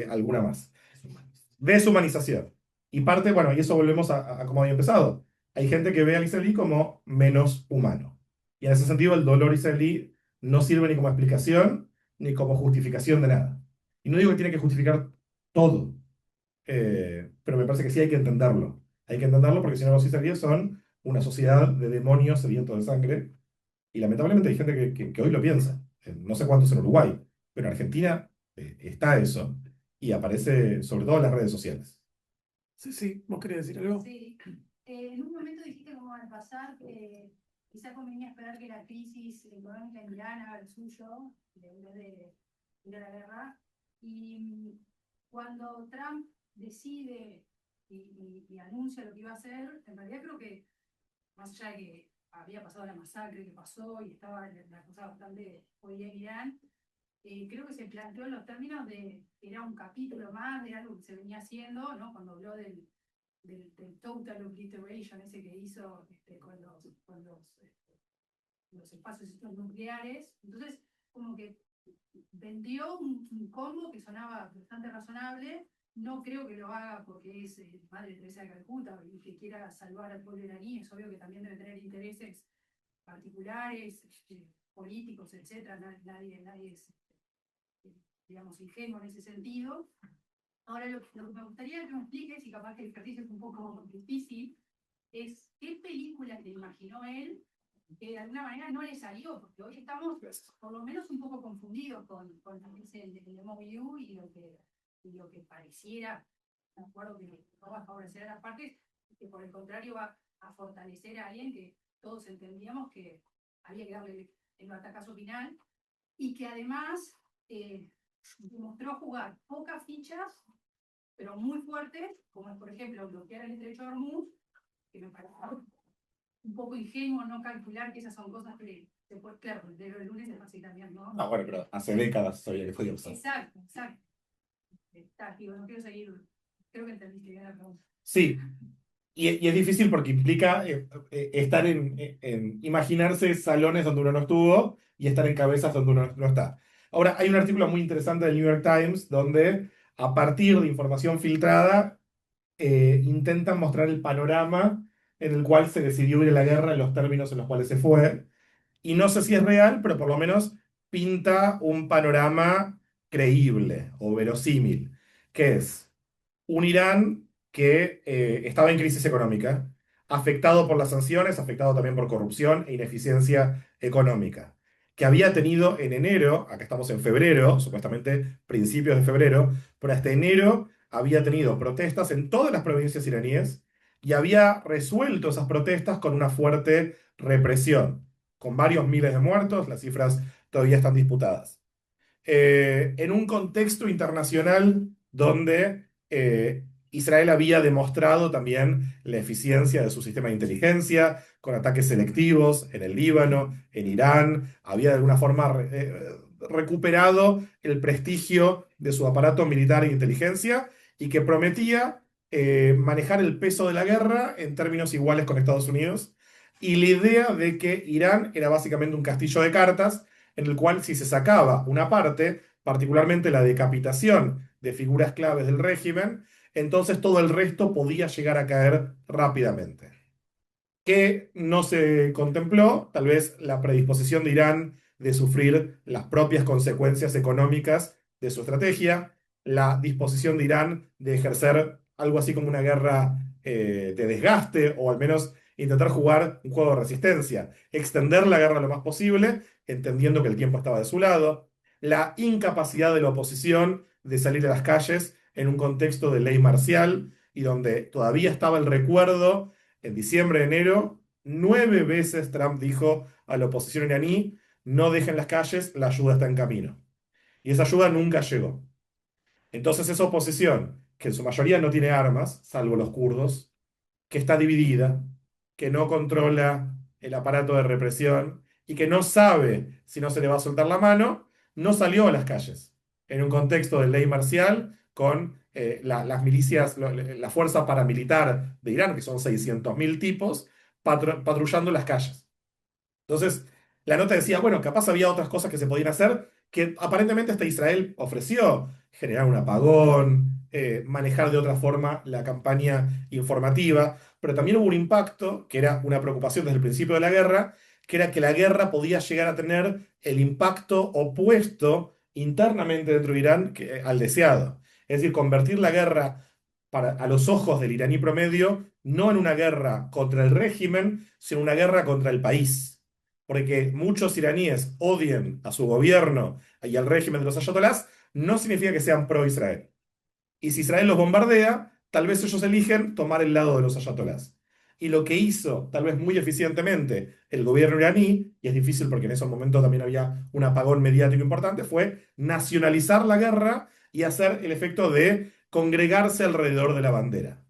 alguna más. Deshumanización. Y parte, bueno, y eso volvemos a como había empezado. Hay gente que ve al israelí como menos humano. Y en ese sentido, el dolor israelí no sirve ni como explicación ni como justificación de nada. Y no digo que tiene que justificar todo, pero me parece que sí hay que entenderlo. Hay que entenderlo porque si no, los israelíes son una sociedad de demonios sedientos de sangre. Y lamentablemente hay gente que hoy lo piensa. No sé cuántos en Uruguay, pero en Argentina está eso y aparece sobre todo en las redes sociales. Sí, sí, ¿vos querés decir algo? Sí. En un momento dijiste como al pasar que quizá convenía esperar que la crisis económica en Irán haga el suyo en vez de ir a la guerra. Y cuando Trump decide y anuncia lo que iba a hacer, en realidad creo que, más allá de que había pasado la masacre que pasó y estaba la cosa bastante jodida en Irán, creo que se planteó en los términos de que era un capítulo más de algo que se venía haciendo, ¿no? Cuando habló del total obliteration ese que hizo los espacios estos nucleares. Entonces, como que vendió un combo que sonaba bastante razonable. No creo que lo haga porque es Madre Teresa de Calcuta y que quiera salvar al pueblo iraní. Es obvio que también debe tener intereses particulares, políticos, etcétera. Nadie es, digamos, ingenuo en ese sentido. Ahora, lo que me gustaría que me expliques, y capaz que el ejercicio es un poco difícil, es qué película te imaginó él que de alguna manera no le salió, porque hoy estamos por lo menos un poco confundidos con lo que es el MOU y lo que pareciera, me acuerdo que no va a favorecer a las partes, que por el contrario va a fortalecer a alguien que todos entendíamos que había que darle el batacazo final, y que además demostró jugar pocas fichas, pero muy fuertes, como es por ejemplo bloquear el estrecho de Hormuz, que me parece un poco ingenuo no calcular que esas son cosas que se puede, claro, pero el lunes es así también, ¿no? Ah, bueno, pero hace décadas sabía que podía pasar. Exacto, exacto. Está, digo, no quiero seguir, creo que entendiste bien la pregunta. Sí, y es difícil porque implica estar imaginarse salones donde uno no estuvo y estar en cabezas donde uno no está. Ahora, hay un artículo muy interesante del New York Times donde, a partir de información filtrada, intentan mostrar el panorama en el cual se decidió ir a la guerra en los términos en los cuales se fue. Y no sé si es real, pero por lo menos pinta un panorama creíble o verosímil, que es un Irán que estaba en crisis económica, afectado por las sanciones, afectado también por corrupción e ineficiencia económica, que había tenido en enero, acá estamos en febrero, supuestamente principios de febrero, pero hasta enero había tenido protestas en todas las provincias iraníes y había resuelto esas protestas con una fuerte represión, con varios miles de muertos, las cifras todavía están disputadas. En un contexto internacional donde Israel había demostrado también la eficiencia de su sistema de inteligencia, con ataques selectivos en el Líbano, en Irán, había de alguna forma recuperado el prestigio de su aparato militar e inteligencia y que prometía manejar el peso de la guerra en términos iguales con Estados Unidos. Y la idea de que Irán era básicamente un castillo de cartas en el cual si se sacaba una parte, particularmente la decapitación de figuras claves del régimen, entonces todo el resto podía llegar a caer rápidamente. ¿Qué no se contempló? Tal vez la predisposición de Irán de sufrir las propias consecuencias económicas de su estrategia, la disposición de Irán de ejercer algo así como una guerra de desgaste, o al menos intentar jugar un juego de resistencia, extender la guerra lo más posible, entendiendo que el tiempo estaba de su lado, la incapacidad de la oposición de salir a las calles en un contexto de ley marcial y donde todavía estaba el recuerdo, en diciembre, enero, 9 veces Trump dijo a la oposición iraní: no dejen las calles, la ayuda está en camino. Y esa ayuda nunca llegó. Entonces esa oposición, que en su mayoría no tiene armas, salvo los kurdos, que está dividida, que no controla el aparato de represión y que no sabe si no se le va a soltar la mano, no salió a las calles en un contexto de ley marcial con las milicias, la fuerza paramilitar de Irán, que son 600.000 tipos, patrullando las calles. Entonces, la nota decía, bueno, capaz había otras cosas que se podían hacer que aparentemente hasta Israel ofreció, generar un apagón, manejar de otra forma la campaña informativa, pero también hubo un impacto, que era una preocupación desde el principio de la guerra, que era que la guerra podía llegar a tener el impacto opuesto internamente dentro de Irán al deseado. Es decir, convertir la guerra a los ojos del iraní promedio no en una guerra contra el régimen, sino una guerra contra el país. Porque muchos iraníes odien a su gobierno y al régimen de los ayatolás, no significa que sean pro-Israel. Y si Israel los bombardea, tal vez ellos eligen tomar el lado de los ayatolás. Y lo que hizo, tal vez muy eficientemente, el gobierno iraní, y es difícil porque en esos momentos también había un apagón mediático importante, fue nacionalizar la guerra y hacer el efecto de congregarse alrededor de la bandera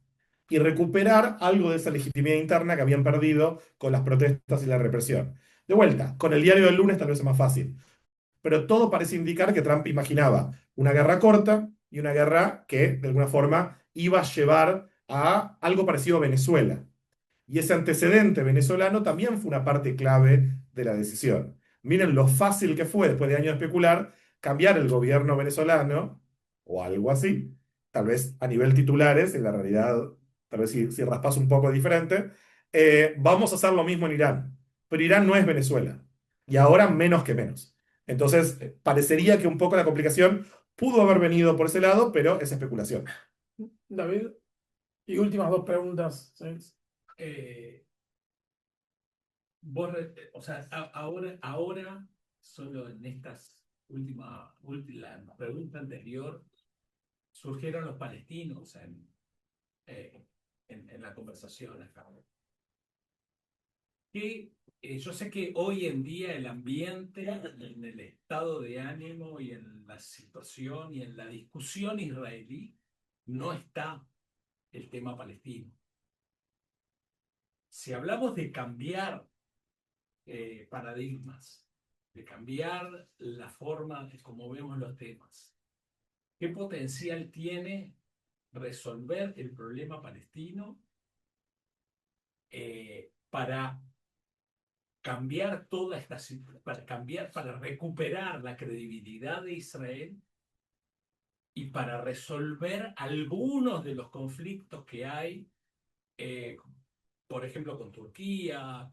y recuperar algo de esa legitimidad interna que habían perdido con las protestas y la represión. De vuelta, con el diario del lunes tal vez es más fácil, pero todo parece indicar que Trump imaginaba una guerra corta y una guerra que, de alguna forma, iba a llevar a algo parecido a Venezuela. Y ese antecedente venezolano también fue una parte clave de la decisión. Miren lo fácil que fue, después de años de especular, cambiar el gobierno venezolano, o algo así, tal vez a nivel titulares, en la realidad, tal vez si raspas un poco diferente, vamos a hacer lo mismo en Irán. Pero Irán no es Venezuela, y ahora menos que menos. Entonces, parecería que un poco la complicación pudo haber venido por ese lado, pero es especulación. David, y últimas dos preguntas. ¿Sí? Eh, o sea, ahora, solo en estas la pregunta anterior, surgieron los palestinos en la conversación acá. Yo sé que hoy en día el ambiente, en el estado de ánimo y en la situación y en la discusión israelí, no está el tema palestino. Si hablamos de cambiar paradigmas, de cambiar la forma de cómo vemos los temas, ¿qué potencial tiene resolver el problema palestino para cambiar toda esta situación, para recuperar la credibilidad de Israel y para resolver algunos de los conflictos que hay, por ejemplo, con Turquía,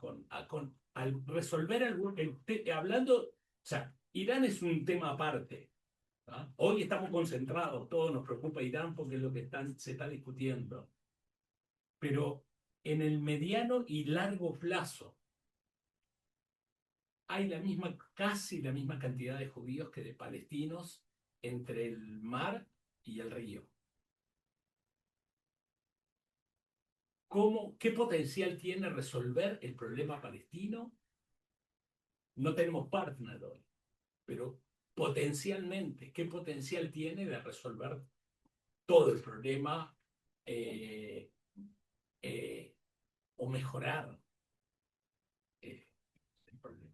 al resolver hablando, o sea, Irán es un tema aparte. ¿Ah? Hoy estamos concentrados, todos nos preocupa Irán porque es lo que se está discutiendo. Pero en el mediano y largo plazo hay casi la misma cantidad de judíos que de palestinos entre el mar y el río. ¿Qué potencial tiene resolver el problema palestino? No tenemos partner hoy, pero potencialmente, ¿qué potencial tiene de resolver todo el problema o mejorar el problema?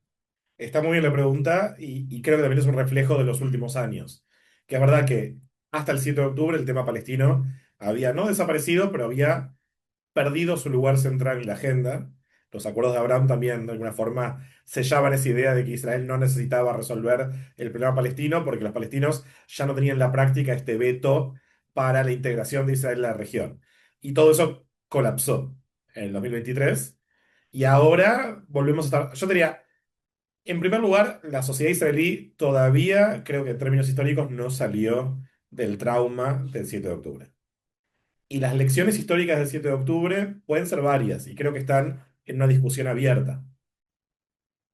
Está muy bien la pregunta y creo que también es un reflejo de los últimos años. Que es verdad que hasta el 7 de octubre el tema palestino había no desaparecido, pero había perdido su lugar central en la agenda. Los acuerdos de Abraham también, de alguna forma, sellaban esa idea de que Israel no necesitaba resolver el problema palestino porque los palestinos ya no tenían en la práctica este veto para la integración de Israel en la región. Y todo eso colapsó en el 2023. Y ahora volvemos a estar. Yo diría, en primer lugar, la sociedad israelí todavía, creo que en términos históricos, no salió del trauma del 7 de octubre. Y las lecciones históricas del 7 de octubre pueden ser varias y creo que están en una discusión abierta.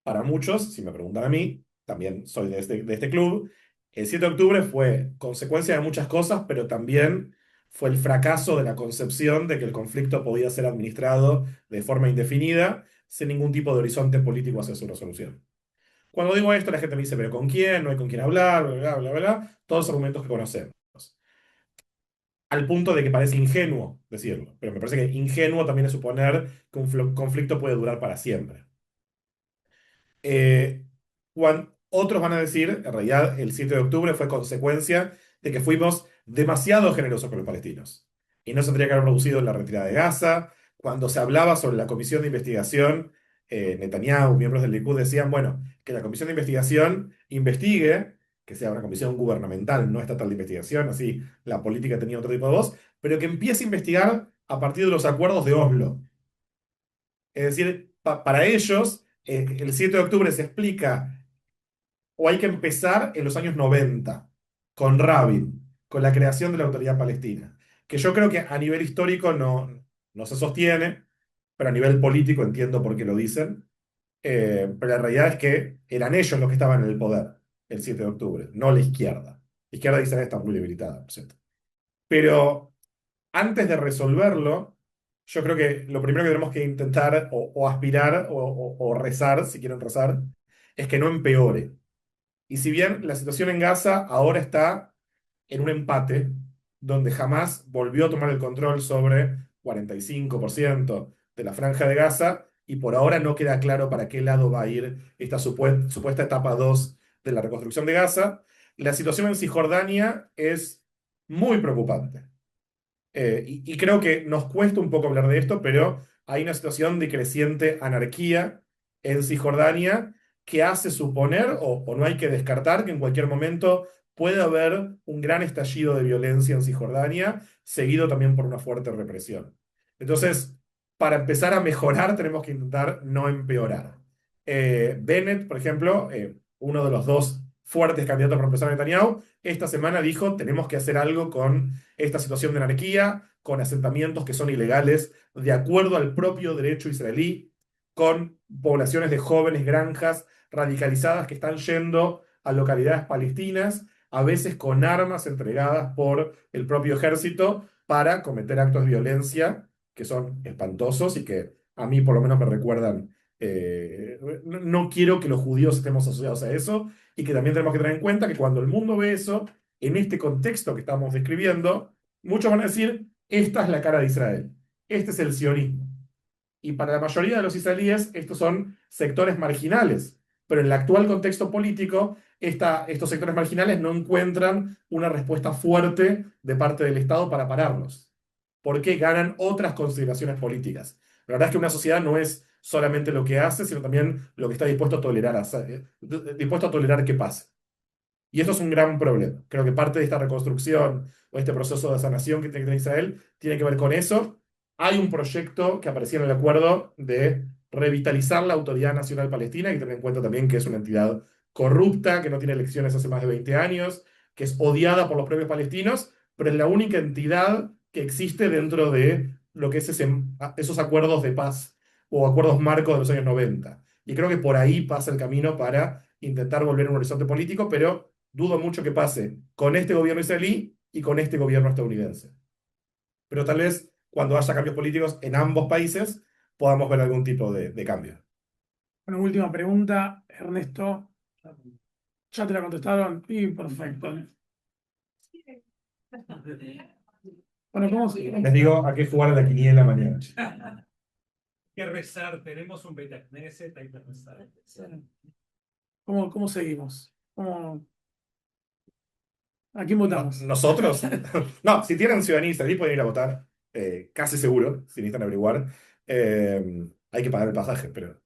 Para muchos, si me preguntan a mí, también soy de este club, el 7 de octubre fue consecuencia de muchas cosas, pero también fue el fracaso de la concepción de que el conflicto podía ser administrado de forma indefinida sin ningún tipo de horizonte político hacia su resolución. Cuando digo esto, la gente me dice, pero ¿con quién? No hay con quién hablar, bla, bla, bla, bla, todos los argumentos que conocemos. al punto de que parece ingenuo decirlo, pero me parece que ingenuo también es suponer que un conflicto puede durar para siempre. Eh, Otros van a decir, en realidad el 7 de octubre fue consecuencia de que fuimos demasiado generosos con los palestinos y no se tendría que haber producido la retirada de Gaza. Cuando se hablaba sobre la comisión de investigación, Netanyahu, miembros del Likud decían, bueno, que la comisión de investigación investigue, que sea una comisión gubernamental, no estatal de investigación, así la política tenía otro tipo de voz, pero que empiece a investigar a partir de los acuerdos de Oslo. Es decir, para ellos, el 7 de octubre se explica, o hay que empezar en los años 90 con Rabin, con la creación de la Autoridad Palestina, que yo creo que a nivel histórico no se sostiene, pero a nivel político entiendo por qué lo dicen. Pero la realidad es que eran ellos los que estaban en el poder el 7 de octubre, no la izquierda. La izquierda de Israel está muy debilitada, por cierto. Pero antes de resolverlo, yo creo que lo primero que tenemos que intentar o aspirar o rezar, si quieren rezar, es que no empeore. Y si bien la situación en Gaza ahora está en un empate, donde Hamas volvió a tomar el control sobre 45% de la franja de Gaza, y por ahora no queda claro para qué lado va a ir esta supuesta etapa 2 de la reconstrucción de Gaza, la situación en Cisjordania es muy preocupante. Y creo que nos cuesta un poco hablar de esto, pero hay una situación de creciente anarquía en Cisjordania que hace suponer, o no hay que descartar, que en cualquier momento puede haber un gran estallido de violencia en Cisjordania, seguido también por una fuerte represión. Entonces, para empezar a mejorar, tenemos que intentar no empeorar. Bennett, por ejemplo, uno de los dos fuertes candidatos para empezar a Netanyahu, esta semana dijo, tenemos que hacer algo con esta situación de anarquía, con asentamientos que son ilegales, de acuerdo al propio derecho israelí, con poblaciones de jóvenes granjas radicalizadas que están yendo a localidades palestinas, a veces con armas entregadas por el propio ejército para cometer actos de violencia que son espantosos y que a mí por lo menos me recuerdan. No quiero que los judíos estemos asociados a eso y que también tenemos que tener en cuenta que cuando el mundo ve eso, en este contexto que estamos describiendo, muchos van a decir, esta es la cara de Israel, este es el sionismo. Y para la mayoría de los israelíes, estos son sectores marginales, pero en el actual contexto político, estos sectores marginales no encuentran una respuesta fuerte de parte del Estado para pararlos, porque ganan otras consideraciones políticas. La verdad es que una sociedad no es solamente lo que hace, sino también lo que está dispuesto a tolerar, dispuesto a tolerar que pase. Y esto es un gran problema. Creo que parte de esta reconstrucción o este proceso de sanación que tiene que tener Israel tiene que ver con eso. Hay un proyecto que aparecía en el acuerdo de revitalizar la Autoridad Nacional Palestina, hay que tener en cuenta también que es una entidad corrupta, que no tiene elecciones hace más de 20 años, que es odiada por los propios palestinos, pero es la única entidad que existe dentro de lo que es esos acuerdos de paz o acuerdos marcos de los años 90. Y creo que por ahí pasa el camino para intentar volver a un horizonte político, pero dudo mucho que pase con este gobierno israelí y con este gobierno estadounidense. Pero tal vez cuando haya cambios políticos en ambos países podamos ver algún tipo de cambio. Una última pregunta, Ernesto. ¿Ya te la contestaron? Y perfecto. Bueno, ¿cómo seguimos? Les digo a qué jugar a la quiniela mañana. Hay que rezar, tenemos un Betacneset, hay que rezar. ¿Cómo seguimos? ¿A quién votamos? ¿Nosotros? No, si tienen ciudadanía israelí pueden ir a votar, casi seguro, si necesitan averiguar. Hay que pagar el pasaje, pero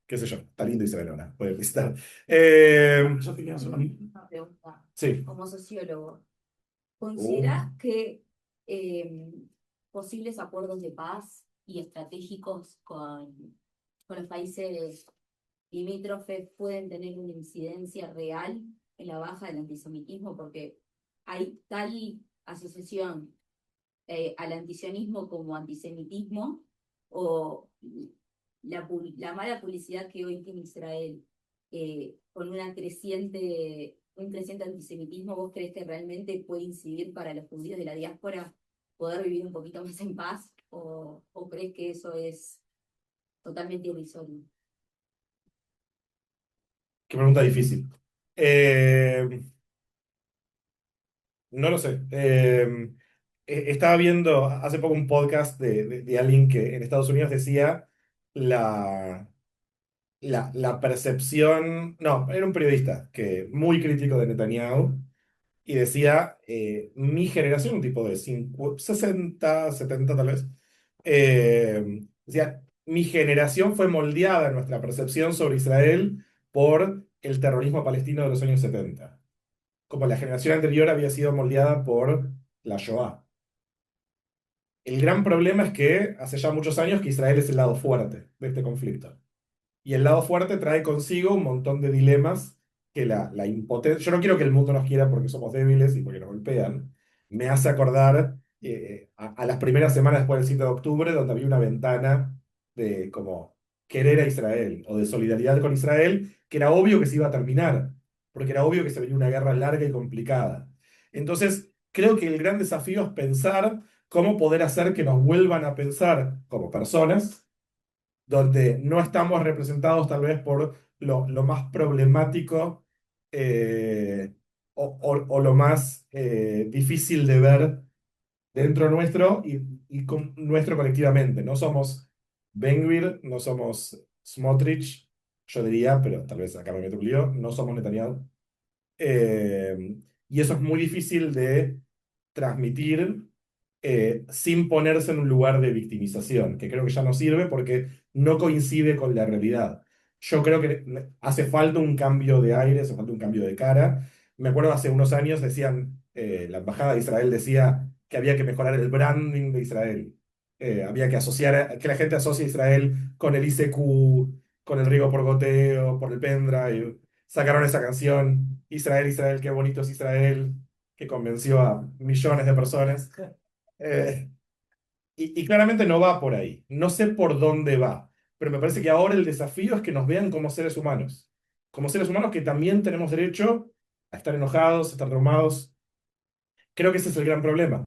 qué sé yo, está lindo Israel ahora, pueden visitar. Yo te quiero hacer Una pregunta. Sí. Como sociólogo, ¿considera que posibles acuerdos de paz y estratégicos con los países limítrofes pueden tener una incidencia real en la baja del antisemitismo? Porque hay tal asociación al antisionismo como antisemitismo, o la mala publicidad que hoy tiene Israel con un creciente antisemitismo. ¿Vos crees que realmente puede incidir para los judíos de la diáspora poder vivir un poquito más en paz? ¿O crees que eso es totalmente irrisorio? Qué pregunta difícil. No lo sé. estaba viendo hace poco un podcast de alguien que en Estados Unidos decía la, la percepción, no, era un periodista que muy crítico de Netanyahu y decía, mi generación, un tipo de 60, 70 tal vez, decía, mi generación fue moldeada en nuestra percepción sobre Israel por el terrorismo palestino de los años 70, como la generación anterior había sido moldeada por la Shoah. El gran problema es que hace ya muchos años que Israel es el lado fuerte de este conflicto. Y el lado fuerte trae consigo un montón de dilemas que la impotencia. Yo no quiero que el mundo nos quiera porque somos débiles y porque nos golpean. Me hace acordar a las primeras semanas después del 7 de octubre, donde había una ventana de como querer a Israel o de solidaridad con Israel, que era obvio que se iba a terminar, porque era obvio que se venía una guerra larga y complicada. Entonces, creo que el gran desafío es pensar cómo poder hacer que nos vuelvan a pensar como personas donde no estamos representados tal vez por lo más problemático o lo más difícil de ver dentro nuestro y con nuestro colectivamente. No somos Ben-Gvir, no somos Smotrich, yo diría, pero tal vez acá me meto un lío, no somos Netanyahu. Y eso es muy difícil de transmitir sin ponerse en un lugar de victimización, que creo que ya no sirve porque no coincide con la realidad. Yo creo que hace falta un cambio de aire, hace falta un cambio de cara. Me acuerdo hace unos años decían, la Embajada de Israel decía que había que mejorar el branding de Israel. Había que asociar, que la gente asocie a Israel con el ICQ, con el riego por goteo, por el pendrive. Sacaron esa canción, Israel, Israel, qué bonito es Israel, que convenció a millones de personas. Eh, y claramente no va por ahí. No sé por dónde va, pero me parece que ahora el desafío es que nos vean como seres humanos que también tenemos derecho a estar enojados, a estar traumados. Creo que ese es el gran problema.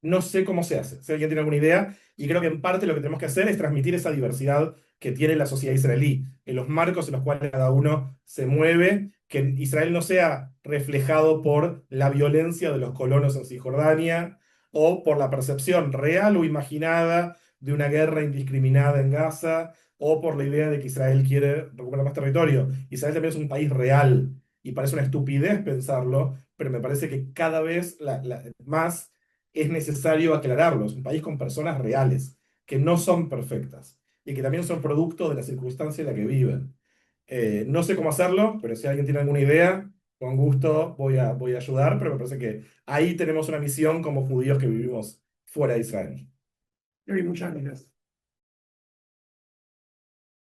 No sé cómo se hace, si alguien tiene alguna idea, y creo que en parte lo que tenemos que hacer es transmitir esa diversidad que tiene la sociedad israelí, en los marcos en los cuales cada uno se mueve, que Israel no sea reflejado por la violencia de los colonos en Cisjordania o por la percepción real o imaginada de una guerra indiscriminada en Gaza o por la idea de que Israel quiere recuperar más territorio. Israel también es un país real y parece una estupidez pensarlo, pero me parece que cada vez más es necesario aclararlo. Es un país con personas reales, que no son perfectas y que también son producto de la circunstancia en la que viven. No sé cómo hacerlo, pero si alguien tiene alguna idea, con gusto voy a ayudar, pero me parece que ahí tenemos una misión como judíos que vivimos fuera de Israel. Muchas gracias.